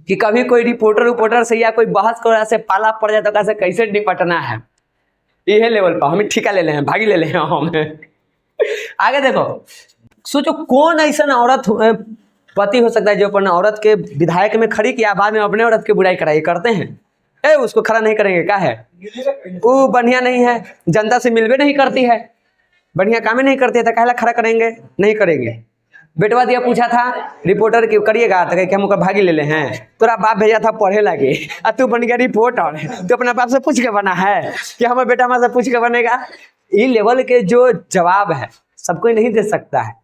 कि कभी कोई रिपोर्टर से या कोई बहस को से पाला पड़ जाए तो कैसे निपटना है, ये लेवल पर हम ठिका ले लें, भागी ले लें हम। आगे देखो, सोचो कौन ऐसा औरत पति हो सकता है जो अपने औरत के विधायक में खड़ी किया, बाद में अपने औरत की बुराई कराई करते हैं। उसको खड़ा नहीं करेंगे, क्या है वो बढ़िया नहीं है, जनता से मिलवे नहीं करती है, बढ़िया काम नहीं करती है, तो कहला खड़ा करेंगे, नहीं करेंगे। बेटवा दिया पूछा था रिपोर्टर की करिएगा, तो कि हम ओकर भागी ले ले हैं, तोरा बाप भेजा था पढ़े लगे और तू बन गया रिपोर्टर, तो अपना बाप से पूछ के बना है कि हमारे बेटा हमारे से पूछ के बनेगा। ये लेवल के जो जवाब है सब कोई नहीं दे सकता है,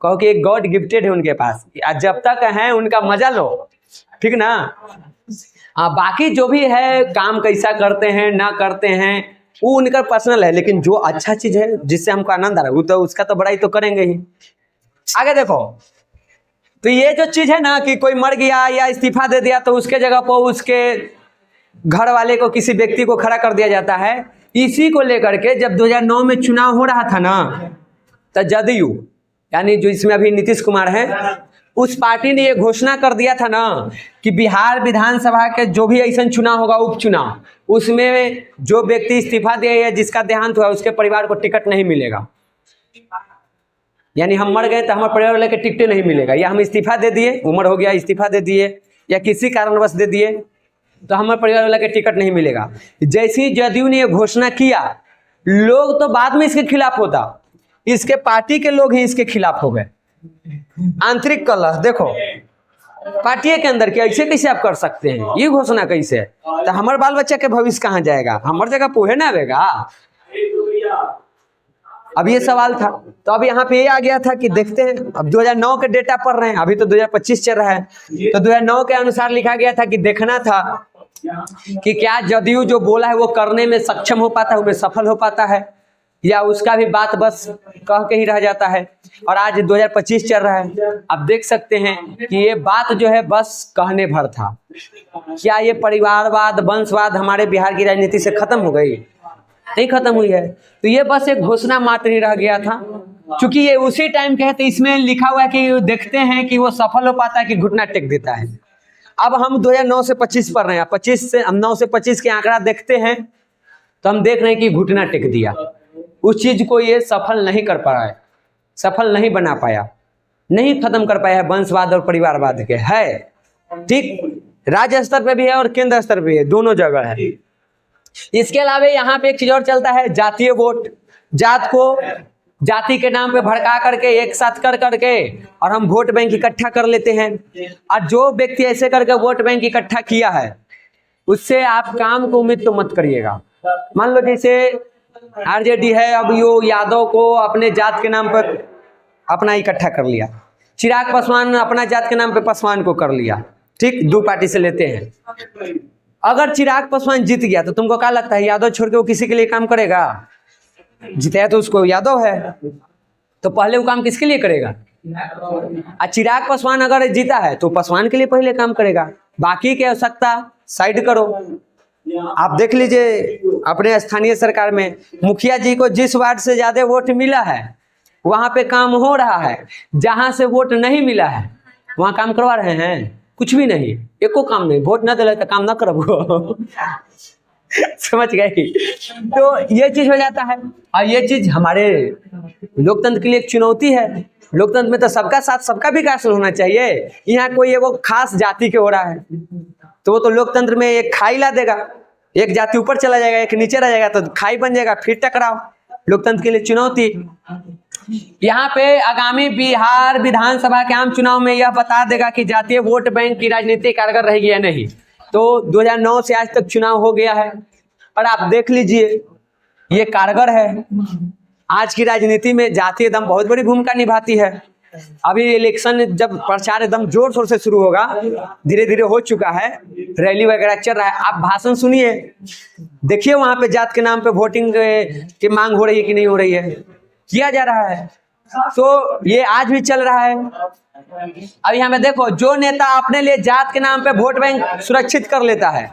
कहो कि एक गॉड गिफ्टेड है उनके पास, जब तक है उनका मजा लो, ठीक ना। हाँ, बाकी जो भी है काम कैसा करते हैं ना करते हैं वो उनका पर्सनल है, लेकिन जो अच्छा चीज है जिससे हमको आनंद आ रहा है वो तो उसका तो बड़ाई तो करेंगे ही। आगे देखो, तो ये जो चीज है ना कि कोई मर गया या इस्तीफा दे दिया तो उसके जगह पर उसके घर वाले को, किसी व्यक्ति को खड़ा कर दिया जाता है। इसी को लेकर के जब 2009 में चुनाव हो रहा था ना, तो जदयू यानी जो इसमें अभी नीतीश कुमार है, उस पार्टी ने ये घोषणा कर दिया था ना कि बिहार विधानसभा के जो भी ऐसा चुनाव होगा, उपचुनाव, उसमें जो व्यक्ति इस्तीफा दिया या जिसका देहांत हुआ उसके परिवार को टिकट नहीं मिलेगा। यानी हम मर गए तो हमारे परिवार वाले के टिकट नहीं मिलेगा, या हम इस्तीफा दे दिए, उम्र हो गया इस्तीफा दे दिए या किसी कारणवश दे दिए तो हमारे परिवार वाले के टिकट नहीं मिलेगा। जैसे ही जदयू ने ये घोषणा किया, लोग तो बाद में इसके खिलाफ होता, इसके पार्टी के लोग ही इसके खिलाफ हो गए। आंतरिक कलह देखो पार्टी के अंदर कि ऐसे कैसे आप कर सकते हैं, ये घोषणा कैसे, तो हमारे बाल बच्चा के भविष्य कहाँ जाएगा, हमारे जगह पोहे ना आवेगा। अब ये सवाल था, तो अब यहाँ पे ये आ गया था कि देखते हैं, अब 2009 के डेटा पढ़ रहे हैं, अभी तो 2025 चल रहा है, तो 2009 के अनुसार लिखा गया था कि देखना था कि क्या जदयू जो बोला है वो करने में सक्षम हो पाता है, उसमें सफल हो पाता है, या उसका भी बात बस कह के ही रह जाता है। और आज 2025 चल रहा है, अब देख सकते हैं कि ये बात जो है बस कहने भर था। क्या ये परिवारवाद, वंशवाद हमारे बिहार की राजनीति से खत्म हो गई? नहीं खत्म हुई है, तो ये बस एक घोषणा मात्र ही रह गया था। क्योंकि ये उसी टाइम के है, तो इसमें लिखा हुआ है कि देखते हैं कि वो सफल हो पाता है कि घुटना टेक देता है। अब हम 2009 से 25 पढ़ रहे हैं, 25 से हम 9 से 25 के आंकड़ा देखते हैं, तो हम देख रहे हैं कि घुटना टेक दिया, उस चीज को ये सफल नहीं कर पा रहा है, सफल नहीं बना पाया, नहीं खत्म कर पाया है वंशवाद और परिवारवाद के है। ठीक, राज्य स्तर पे भी है और केंद्र स्तर पे है, दोनों जगह है। इसके अलावा यहाँ पे एक चीज और चलता है, जातीय वोट। जात को जाति के नाम पे भड़का करके एक साथ कर करके और हम वोट बैंक इकट्ठा कर लेते हैं। और जो व्यक्ति ऐसे करके वोट बैंक इकट्ठा किया है उससे आप काम को उम्मीद तो मत करिएगा। मान लो जैसे आरजेडी है, अब यो यादव को अपने जात के नाम पर अपना इकट्ठा कर लिया, चिराग पासवान अपना जात के नाम पे पासवान को कर लिया। ठीक, दो पार्टी से लेते हैं। अगर चिराग पासवान जीत गया तो तुमको क्या लगता है यादव छोड़ के वो किसी के लिए काम करेगा? जीता है तो उसको यादव है, तो पहले वो काम किसके लिए करेगा? चिराग पासवान अगर जीता है तो पासवान के लिए पहले काम करेगा, बाकी की आवश्यकता साइड करो। आप देख लीजिए अपने स्थानीय सरकार में मुखिया जी को जिस वार्ड से ज्यादा वोट मिला है वहां पे काम हो रहा है, जहां से वोट नहीं मिला है वहां काम करवा रहे हैं? कुछ भी नहीं, एको काम नहीं, वोट ना दिला तो काम ना करो। समझ गए? तो ये चीज हो जाता है, और ये चीज हमारे लोकतंत्र के लिए एक चुनौती है। लोकतंत्र में तो सबका साथ सबका विकास होना चाहिए। यहाँ कोई वो खास जाति के हो रहा है तो वो तो लोकतंत्र में एक खाई ला देगा, एक जाति ऊपर चला जाएगा एक नीचे रह जाएगा, तो खाई बन जाएगा, फिर टकराव। लोकतंत्र के लिए चुनौती। यहाँ पे आगामी बिहार विधानसभा के आम चुनाव में यह बता देगा कि जातीय वोट बैंक की राजनीति कारगर रहेगी या नहीं। तो 2009 से आज तक चुनाव हो गया है और आप देख लीजिए ये कारगर है। आज की राजनीति में जातीय दम बहुत बड़ी भूमिका निभाती है। अभी इलेक्शन जब प्रचार एकदम जोर शोर से शुरू होगा, धीरे धीरे हो चुका है, रैली वगैरह चल रहा है, आप भाषण सुनिए, देखिए वहां पे जात के नाम पे वोटिंग की मांग हो रही है कि नहीं हो रही है, किया जा रहा है। तो ये आज भी चल रहा है। अब यहाँ में देखो, जो नेता अपने लिए जात के नाम पे वोट बैंक सुरक्षित कर लेता है,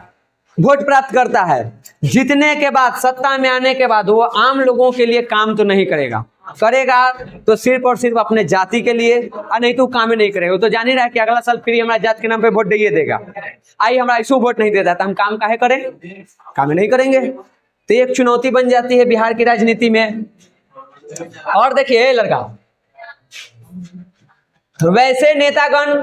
वोट प्राप्त करता है, जीतने के बाद सत्ता में आने के बाद वो आम लोगों के लिए काम तो नहीं करेगा। करेगा तो सिर्फ और सिर्फ अपने जाति के लिए, और नहीं तो काम ही नहीं करेगा। वो तो जान ही रहा है कि अगला साल फिर हमारा जात के नाम पे वोट दिए देगा। आई हमारा ऐसो वोट नहीं देता तो हम काम काहे करें, काम ही नहीं करेंगे। तो एक चुनौती बन जाती है बिहार की राजनीति में। और देखिए लड़का, वैसे नेतागण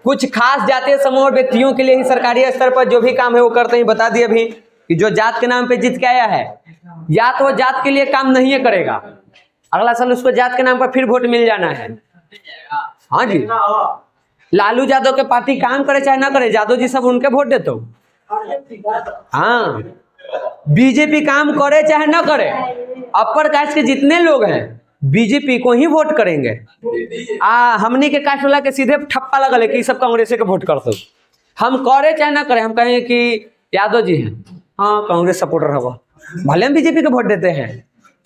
कुछ खास जातीय समूह और व्यक्तियों के लिए ही सरकारी स्तर पर जो भी काम है वो करते हैं। बता दिए अभी कि जो जात के नाम पे जीत के आया है, या तो जात के लिए काम नहीं है करेगा, अगला साल उसको जात के नाम पर फिर वोट मिल जाना है। हाँ जी, लालू यादव के पार्टी काम करे चाहे ना करे, यादव जी सब उनके वोट देते हो। हाँ, बीजेपी काम करे चाहे ना करे, अपर कास्ट के जितने लोग हैं बीजेपी को ही वोट करेंगे। हमने के कास्ट वाला के सीधे ठप्पा लगल है कि सब कांग्रेस के वोट करते हो। हम करे चाहे ना करे, हम कहें कि यादव जी हैं, हाँ कांग्रेस सपोर्टर हवा, भले हम बीजेपी के वोट देते हैं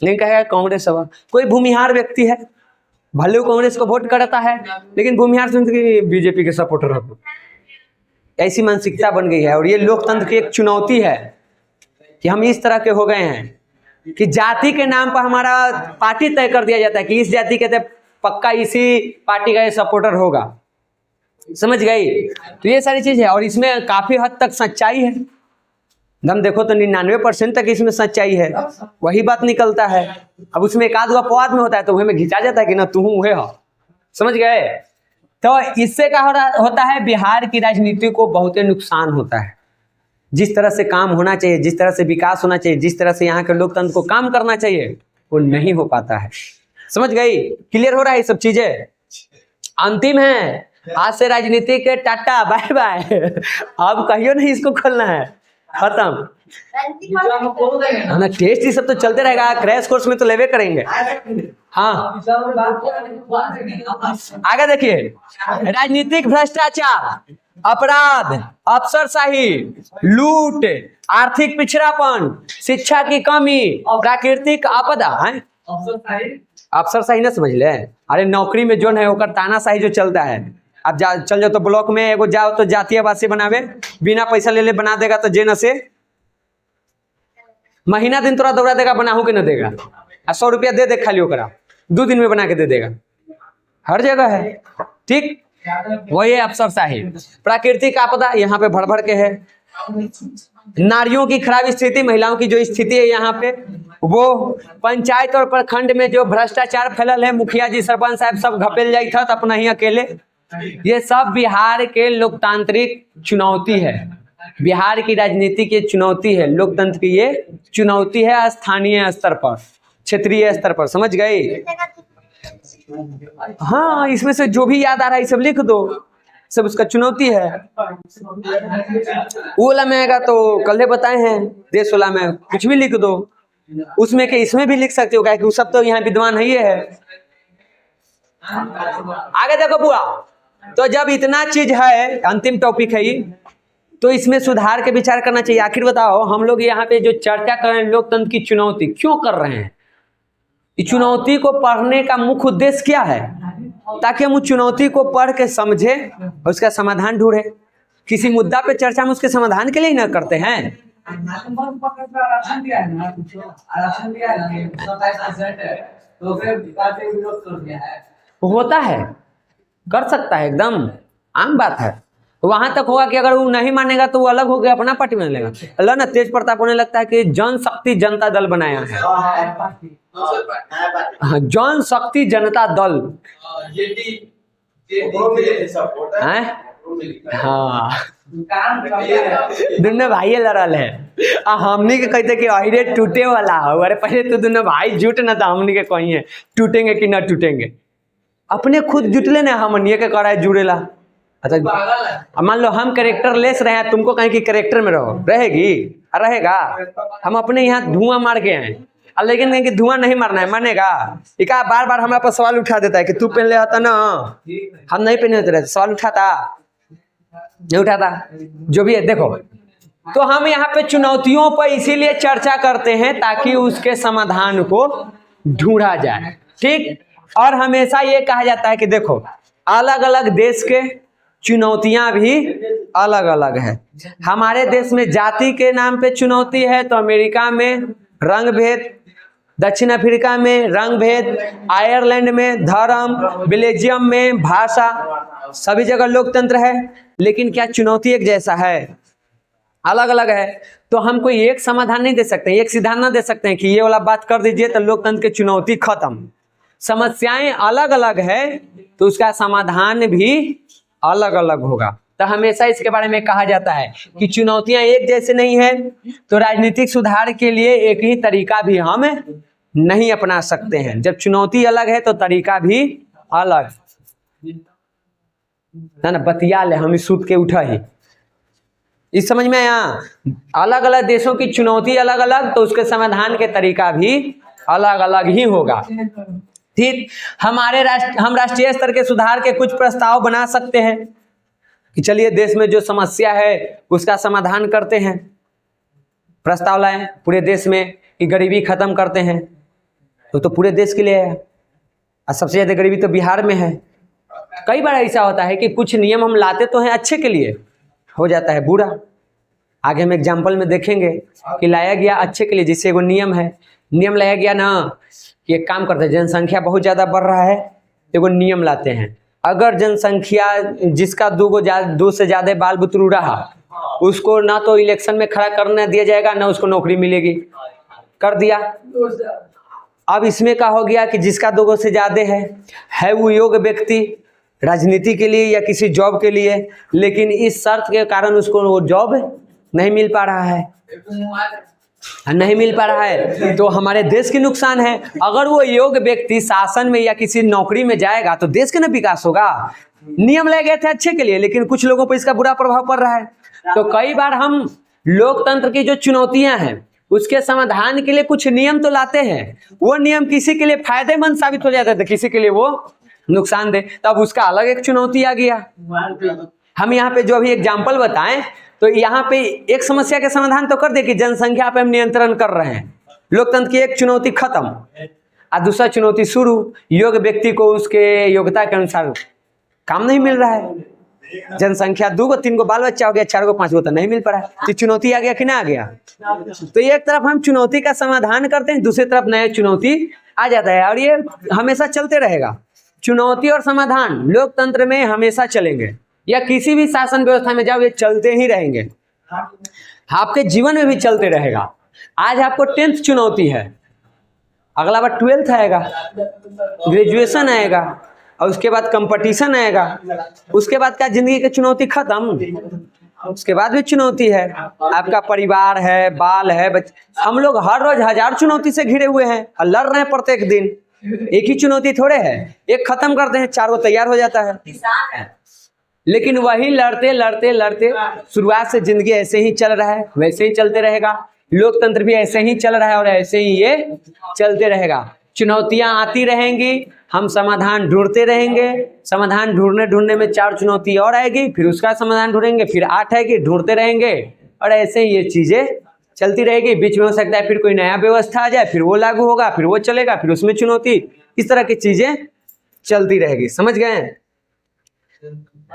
लेकिन कहेगा कांग्रेस हवा। कोई भूमिहार व्यक्ति है, भले वो कांग्रेस को वोट करता है लेकिन भूमिहार सुनते कि बीजेपी के सपोर्टर हवा। ऐसी मानसिकता बन गई है। और ये लोकतंत्र की एक चुनौती है कि हम इस तरह के हो गए हैं कि जाति के नाम पर हमारा पार्टी तय कर दिया जाता है कि इस जाति के पक्का इसी पार्टी का सपोर्टर होगा। समझ गई? तो ये सारी चीज है और इसमें काफी हद तक सच्चाई है। हम देखो तो 99% तक इसमें सच्चाई है, वही बात निकलता है। अब उसमें एक आध अपवाद में होता है तो वह में घिंचा जाता है कि ना तू हुए हो। समझ गए? तो इससे क्या होता है, बिहार की राजनीति को बहुत नुकसान होता है। जिस तरह से काम होना चाहिए, जिस तरह से विकास होना चाहिए, जिस तरह से यहाँ के लोकतंत्र को काम करना चाहिए, वो नहीं हो पाता है। समझ गई? क्लियर हो रहा है ये सब चीजें? अंतिम है, आज से राजनीति के टाटा बाय बाय। अब कहियो नहीं इसको खोलना है, खत्म। टेस्ट ये सब तो चलते रहेगा, क्रैश कोर्स में तो लेवे करेंगे। हाँ आगे देखिए, राजनीतिक भ्रष्टाचार, अपराध, अफसरशाही, लूट, आर्थिक पिछड़ापन, शिक्षा की कमी, प्राकृतिक आपदा है। अफसरशाही ना समझ ले, अरे नौकरी में जो है होकर तानाशाही जो चलता है। अब चल जाओ तो ब्लॉक में एगो जाओ तो जातीय आवासीय बनावे, बिना पैसा ले ले बना देगा तो जे न से महीना दिन तोरा दौड़ा देगा, बनाहू के न देगा। 100 रुपया दे दे खाली ओकरा, 2 दिन में बना के दे देगा। हर जगह है, ठीक वही है अफसरशाही। प्राकृतिक आपदा यहाँ पे भर भर के है। नारियों की खराब स्थिति, महिलाओं की जो स्थिति है यहाँ पे, वो पंचायत और प्रखंड में जो भ्रष्टाचार फैलल है, मुखिया जी सरपंच साहब सब घपेल जाई था अपना ही अकेले। ये सब बिहार के लोकतांत्रिक चुनौती है, बिहार की राजनीति की चुनौती है, लोकतंत्र की ये चुनौती है स्थानीय स्तर पर, क्षेत्रीय स्तर पर। समझ गए? हाँ, इसमें से जो भी याद आ रहा है सब लिख दो, सब उसका चुनौती है। ओला में आएगा तो कल बताए हैं, देश ओला में कुछ भी लिख दो, उसमें के इसमें भी लिख सकते हो, क्या कि वो सब तो यहाँ विद्वान है। ये है आगे देखो बुआ। तो जब इतना चीज है, अंतिम टॉपिक है ये, तो इसमें सुधार के विचार करना चाहिए। आखिर बताओ, हम लोग यहाँ पे जो चर्चा कर रहे हैं लोकतंत्र की चुनौती क्यों कर रहे हैं? इस चुनौती को पढ़ने का मुख्य उद्देश्य क्या है? ताकि हम उस चुनौती को पढ़ के समझे और उसका समाधान ढूंढे। किसी मुद्दा पे चर्चा हम उसके समाधान के लिए ही ना करते हैं। होता है, कर सकता है, एकदम आम बात है। वहां तक होगा कि अगर वो नहीं मानेगा तो वो अलग हो गया, अपना पार्टी में लेगा। अल्लाह ना तेज प्रताप होने लगता है कि जनशक्ति जनता दल बनाया है। हाँ, जनशक्ति जनता दल। हाँ, दोनों भाई लड़ल है। हमनी के कहते कि अरे टूटे वाला हो। अरे पहले तो दोनों भाई जुट ना था, हमनी के कहिए टूटेंगे कि ना टूटेंगे। अपने खुद जुटले ना, हमनी के कराए जुड़ेला। अच्छा मान लो हम कैरेक्टर लेस रहे हैं, तुमको कहें कि कैरेक्टर में रहो, रहेगी? रहेगा? हम अपने यहाँ धुआं मार के आए, लेकिन कहें कि धुआं नहीं मारना है, मानेगा? इका बार बार हमारे पास सवाल उठा देता है कि तू पहन ले होता ना, हम नहीं पहने होते। सवाल उठाता नहीं उठाता, जो भी है। देखो, तो हम यहाँ पे चुनौतियों पर इसीलिए चर्चा करते हैं ताकि उसके समाधान को ढूंढा जाए, ठीक। और हमेशा ये कहा जाता है कि देखो, अलग अलग देश के चुनौतियां भी अलग अलग है। हमारे देश में जाति के नाम पे चुनौती है, तो अमेरिका में रंग भेद, दक्षिण अफ्रीका में रंग भेद, आयरलैंड में धर्म, बेल्जियम में भाषा, सभी जगह लोकतंत्र है। लेकिन क्या चुनौती एक जैसा है? अलग अलग है। तो हम कोई एक समाधान नहीं दे सकते, एक सिद्धांत ना दे सकते हैं कि ये वाला बात कर दीजिए तो लोकतंत्र की चुनौती खत्म। समस्याएं अलग अलग है तो उसका समाधान भी अलग अलग होगा। तो हमेशा इसके बारे में कहा जाता है कि चुनौतियां एक जैसे नहीं है, तो राजनीतिक सुधार के लिए एक ही तरीका भी हम नहीं अपना सकते हैं। जब चुनौती अलग है तो तरीका भी अलग है ना। बतिया ले हम सूत के उठा ही, इस समझ में आया? अलग अलग देशों की चुनौती अलग अलग, तो उसके समाधान के तरीका भी अलग अलग ही होगा। ठीक, हम राष्ट्रीय स्तर के सुधार के कुछ प्रस्ताव बना सकते हैं कि चलिए देश में जो समस्या है उसका समाधान करते हैं। प्रस्ताव लाएं पूरे देश में कि गरीबी खत्म करते हैं, तो पूरे देश के लिए है। और सबसे ज्यादा गरीबी तो बिहार में है। कई बार ऐसा होता है कि कुछ नियम हम लाते तो हैं अच्छे के लिए, हो जाता है बुरा। आगे हम एग्जाम्पल में देखेंगे कि लाया गया अच्छे के लिए, जिससे एगो नियम है, नियम लाया गया ना कि एक काम करते हैं, जनसंख्या बहुत ज़्यादा बढ़ रहा है, एगो नियम लाते हैं, अगर जनसंख्या जिसका दो से ज़्यादा बाल बुतरू रहा उसको ना तो इलेक्शन में खड़ा करने दिया जाएगा ना उसको नौकरी मिलेगी, कर दिया। अब इसमें क्या हो गया कि जिसका 2 से ज़्यादा है वो योग्य व्यक्ति राजनीति के लिए या किसी जॉब के लिए, लेकिन इस शर्त के कारण उसको वो जॉब नहीं मिल पा रहा है, तो हमारे देश की नुकसान है। अगर वो योग्य व्यक्ति शासन में या किसी नौकरी में जाएगा तो देश का ना विकास होगा। नियम लाए गए थे अच्छे के लिए, लेकिन कुछ लोगों पर इसका बुरा प्रभाव पड़ रहा है। तो कई बार हम लोकतंत्र की जो चुनौतियां हैं उसके समाधान के लिए कुछ नियम तो लाते हैं, वो नियम किसी के लिए फायदेमंद साबित हो जाते थे, किसी के लिए वो नुकसानदेह, तब उसका अलग एक चुनौती आ गया। हम यहाँ पे जो अभी एग्जाम्पल बताएं तो यहाँ पे एक समस्या के समाधान तो कर दे कि जनसंख्या पे हम नियंत्रण कर रहे हैं, लोकतंत्र की एक चुनौती खत्म, और दूसरा चुनौती शुरू, योग्य व्यक्ति को उसके योग्यता के अनुसार काम नहीं मिल रहा है। जनसंख्या 2 3 बाल बच्चा हो गया, 4 5 तो नहीं मिल पा रहा है, तो चुनौती आ गया कि ना आ गया? तो एक तरफ हम चुनौती का समाधान करते हैं, दूसरी तरफ नया चुनौती आ जाता है, और ये हमेशा चलते रहेगा। चुनौती और समाधान लोकतंत्र में हमेशा चलेंगे, या किसी भी शासन व्यवस्था में जाओ ये चलते ही रहेंगे, आपके जीवन में भी चलते रहेगा। आज आपको 10th चुनौती है, अगला बार 12th आएगा, ग्रेजुएशन आएगा, और उसके बाद कंपटीशन आएगा, उसके बाद क्या जिंदगी की चुनौती खत्म, उसके बाद भी चुनौती है, आपका परिवार है, बाल है, हम लोग हर रोज 1000 चुनौती से घिरे हुए हैं और लड़ रहे हैं प्रत्येक दिन। एक ही चुनौती थोड़े है, एक खत्म करते हैं 4 तैयार हो जाता है। लेकिन वही लड़ते लड़ते लड़ते शुरुआत से जिंदगी ऐसे ही चल रहा है, वैसे ही चलते रहेगा। लोकतंत्र भी ऐसे ही चल रहा है और ऐसे ही ये चलते रहेगा। चुनौतियां आती रहेंगी, हम समाधान ढूंढते रहेंगे, समाधान ढूंढने में 4 चुनौती और आएगी, फिर उसका समाधान ढूंढेंगे, फिर 8 आएगी, ढूंढते रहेंगे, और ऐसे ही ये चीजें चलती रहेगी। बीच में हो सकता है फिर कोई नया व्यवस्था आ जाए, फिर वो लागू होगा, फिर वो चलेगा, फिर उसमें चुनौती, इस तरह की चीजें चलती रहेगी। समझ गए?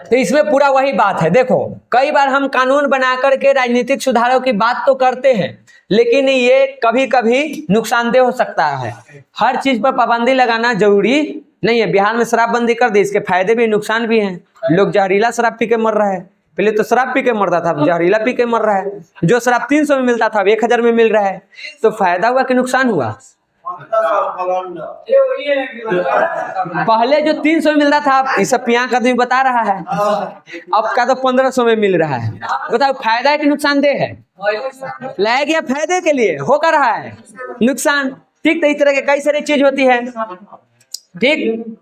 तो इसमें पूरा वही बात है। देखो, कई बार हम कानून बना करके राजनीतिक सुधारों की बात तो करते हैं, लेकिन ये कभी कभी नुकसानदेह हो सकता है। हर चीज पर पाबंदी लगाना जरूरी नहीं है। बिहार में शराबबंदी कर दी, इसके फायदे भी नुकसान भी हैं। लोग जहरीला शराब पी के मर रहा है, पहले तो शराब पी के मरता था, अब जहरीला पी के मर रहा है। जो शराब 300 में मिलता था अब 1000 में मिल रहा है। तो फायदा हुआ कि नुकसान हुआ? पहले जो 300 में मिलता था, ये सब यहाँ का आदमी बता रहा है, अब का तो 1500 में मिल रहा है। बताओ फायदा है कि नुकसानदेह है? लाया गया फायदे के लिए, होकर रहा है नुकसान। ठीक, तो इस तरह के कई सारी चीज होती है। ठीक,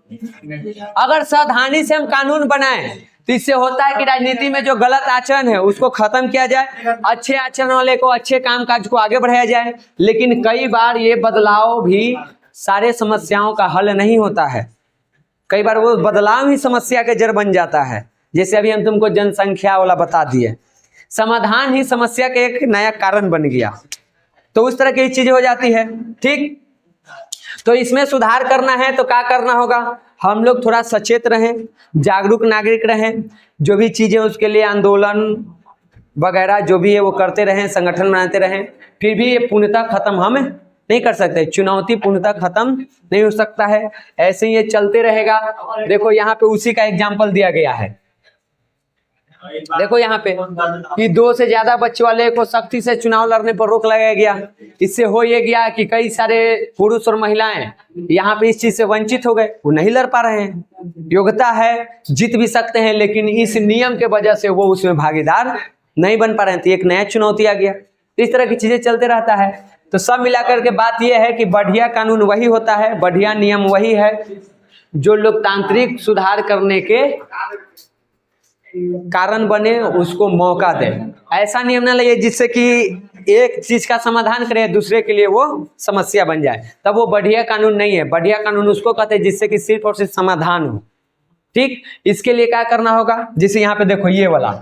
अगर सावधानी से हम कानून बनाएं तो इससे होता है कि राजनीति में जो गलत आचरण है उसको खत्म किया जाए, अच्छे आचरण वाले को, अच्छे कामकाज को आगे बढ़ाया जाए। लेकिन कई बार ये बदलाव भी सारे समस्याओं का हल नहीं होता है। कई बार वो बदलाव ही समस्या के जड़ बन जाता है। जैसे अभी हम तुमको जनसंख्या वाला बता दिए, समाधान ही समस्या के एक नया कारण बन गया। तो उस तरह की चीजें हो जाती है। ठीक, तो इसमें सुधार करना है तो क्या करना होगा? हम लोग थोड़ा सचेत रहें, जागरूक नागरिक रहें, जो भी चीजें उसके लिए आंदोलन वगैरह जो भी है वो करते रहें, संगठन बनाते रहें, फिर भी ये पूर्णतः खत्म हम नहीं कर सकते। चुनौती पूर्णतः खत्म नहीं हो सकता है, ऐसे ही ये चलते रहेगा। देखो यहाँ पे उसी का एग्जाम्पल दिया गया है। देखो यहाँ पे कि 2 से ज्यादा बच्चे वाले को सख्ती से चुनाव लड़ने पर रोक लगाया गया। इससे हो ये गया कि कई सारे पुरुष और महिलाएं यहाँ पे इस चीज से वंचित हो गए, वो नहीं लड़ पा रहे हैं। योग्यता है, जीत भी सकते हैं, लेकिन इस नियम के वजह से वो उसमें भागीदार नहीं बन पा रहे हैं। तो एक नया चुनौती आ गया। इस तरह की चीजें चलते रहता है। तो सब मिलाकर के बात यह है कि बढ़िया कानून वही होता है, बढ़िया नियम वही है जो लोकतांत्रिक सुधार करने के कारण बने, उसको मौका दे। ऐसा नियम ना लगे जिससे कि एक चीज का समाधान करे, दूसरे के लिए वो समस्या बन जाए, तब वो बढ़िया कानून नहीं है। बढ़िया कानून उसको कहते हैं जिससे कि सिर्फ और सिर्फ समाधान हो। ठीक, इसके लिए क्या करना होगा? जैसे यहाँ पे देखो ये वाला,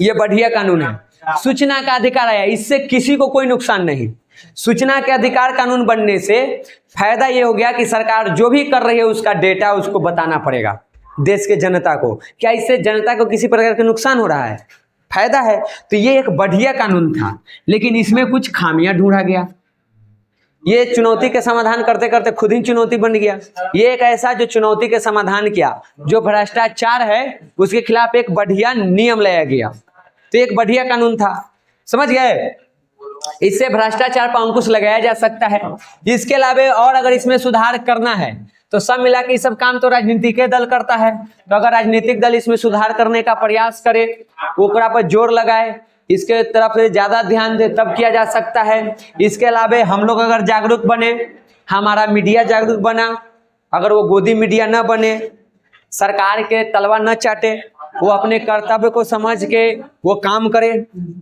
ये बढ़िया कानून है। सूचना का अधिकार आया, इससे किसी को कोई नुकसान नहीं। सूचना के अधिकार कानून बनने से फायदा ये हो गया कि सरकार जो भी कर रही है उसका डेटा उसको बताना पड़ेगा देश के जनता को। क्या इससे जनता को किसी प्रकार का नुकसान हो रहा है? फायदा है। तो ये एक बढ़िया कानून था, लेकिन इसमें कुछ खामियां ढूंढा गया। ये चुनौती के समाधान करते करते खुद ही चुनौती बन गया। ये एक ऐसा जो चुनौती के समाधान किया, जो भ्रष्टाचार है उसके खिलाफ एक बढ़िया नियम लाया गया। तो एक बढ़िया कानून था, समझ गए? इससे भ्रष्टाचार पर अंकुश लगाया जा सकता है। इसके अलावा और अगर इसमें सुधार करना है तो सब मिला के सब काम तो राजनीतिक दल करता है। तो अगर राजनीतिक दल इसमें सुधार करने का प्रयास करे, ओकरा पर जोर लगाए, इसके तरफ से ज्यादा ध्यान दे, तब किया जा सकता है। इसके अलावा हम लोग अगर जागरूक बने, हमारा मीडिया जागरूक बना, अगर वो गोदी मीडिया न बने, सरकार के तलवा न चाटे, वो अपने कर्तव्य को समझ के वो काम करे,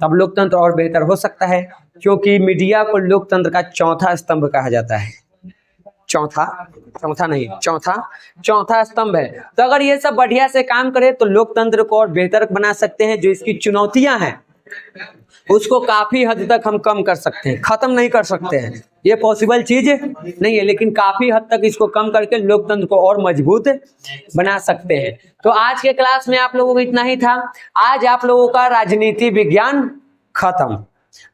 तब लोकतंत्र और बेहतर हो सकता है। क्योंकि मीडिया को लोकतंत्र का चौथा स्तंभ कहा जाता है। चौथा स्तंभ है। तो अगर ये सब बढ़िया से काम करे तो लोकतंत्र को और बेहतर बना सकते हैं। जो इसकी चुनौतियां हैं उसको काफी हद तक हम कम कर सकते हैं, खत्म नहीं कर सकते हैं, ये पॉसिबल चीज नहीं है, लेकिन काफी हद तक इसको कम करके लोकतंत्र को और मजबूत बना सकते हैं। तो आज के क्लास में आप लोगों को इतना ही था। आज आप लोगों का राजनीति विज्ञान खत्म।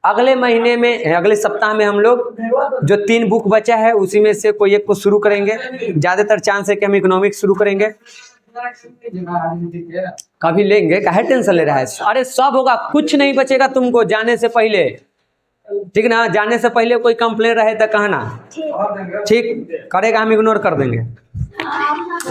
अगले महीने में, अगले सप्ताह में हम लोग जो 3 बुक बचा है उसी में से कोई एक को शुरू करेंगे। ज्यादातर चांस है कि हम इकोनॉमिक्स शुरू करेंगे। कभी लेंगे, काहे टेंशन ले रहा है? अरे सब होगा, कुछ नहीं बचेगा तुमको जाने से पहले, ठीक ना? जाने से पहले कोई कंप्लेन रहे तो कहना, ठीक? करेगा हम इग्नोर कर देंगे।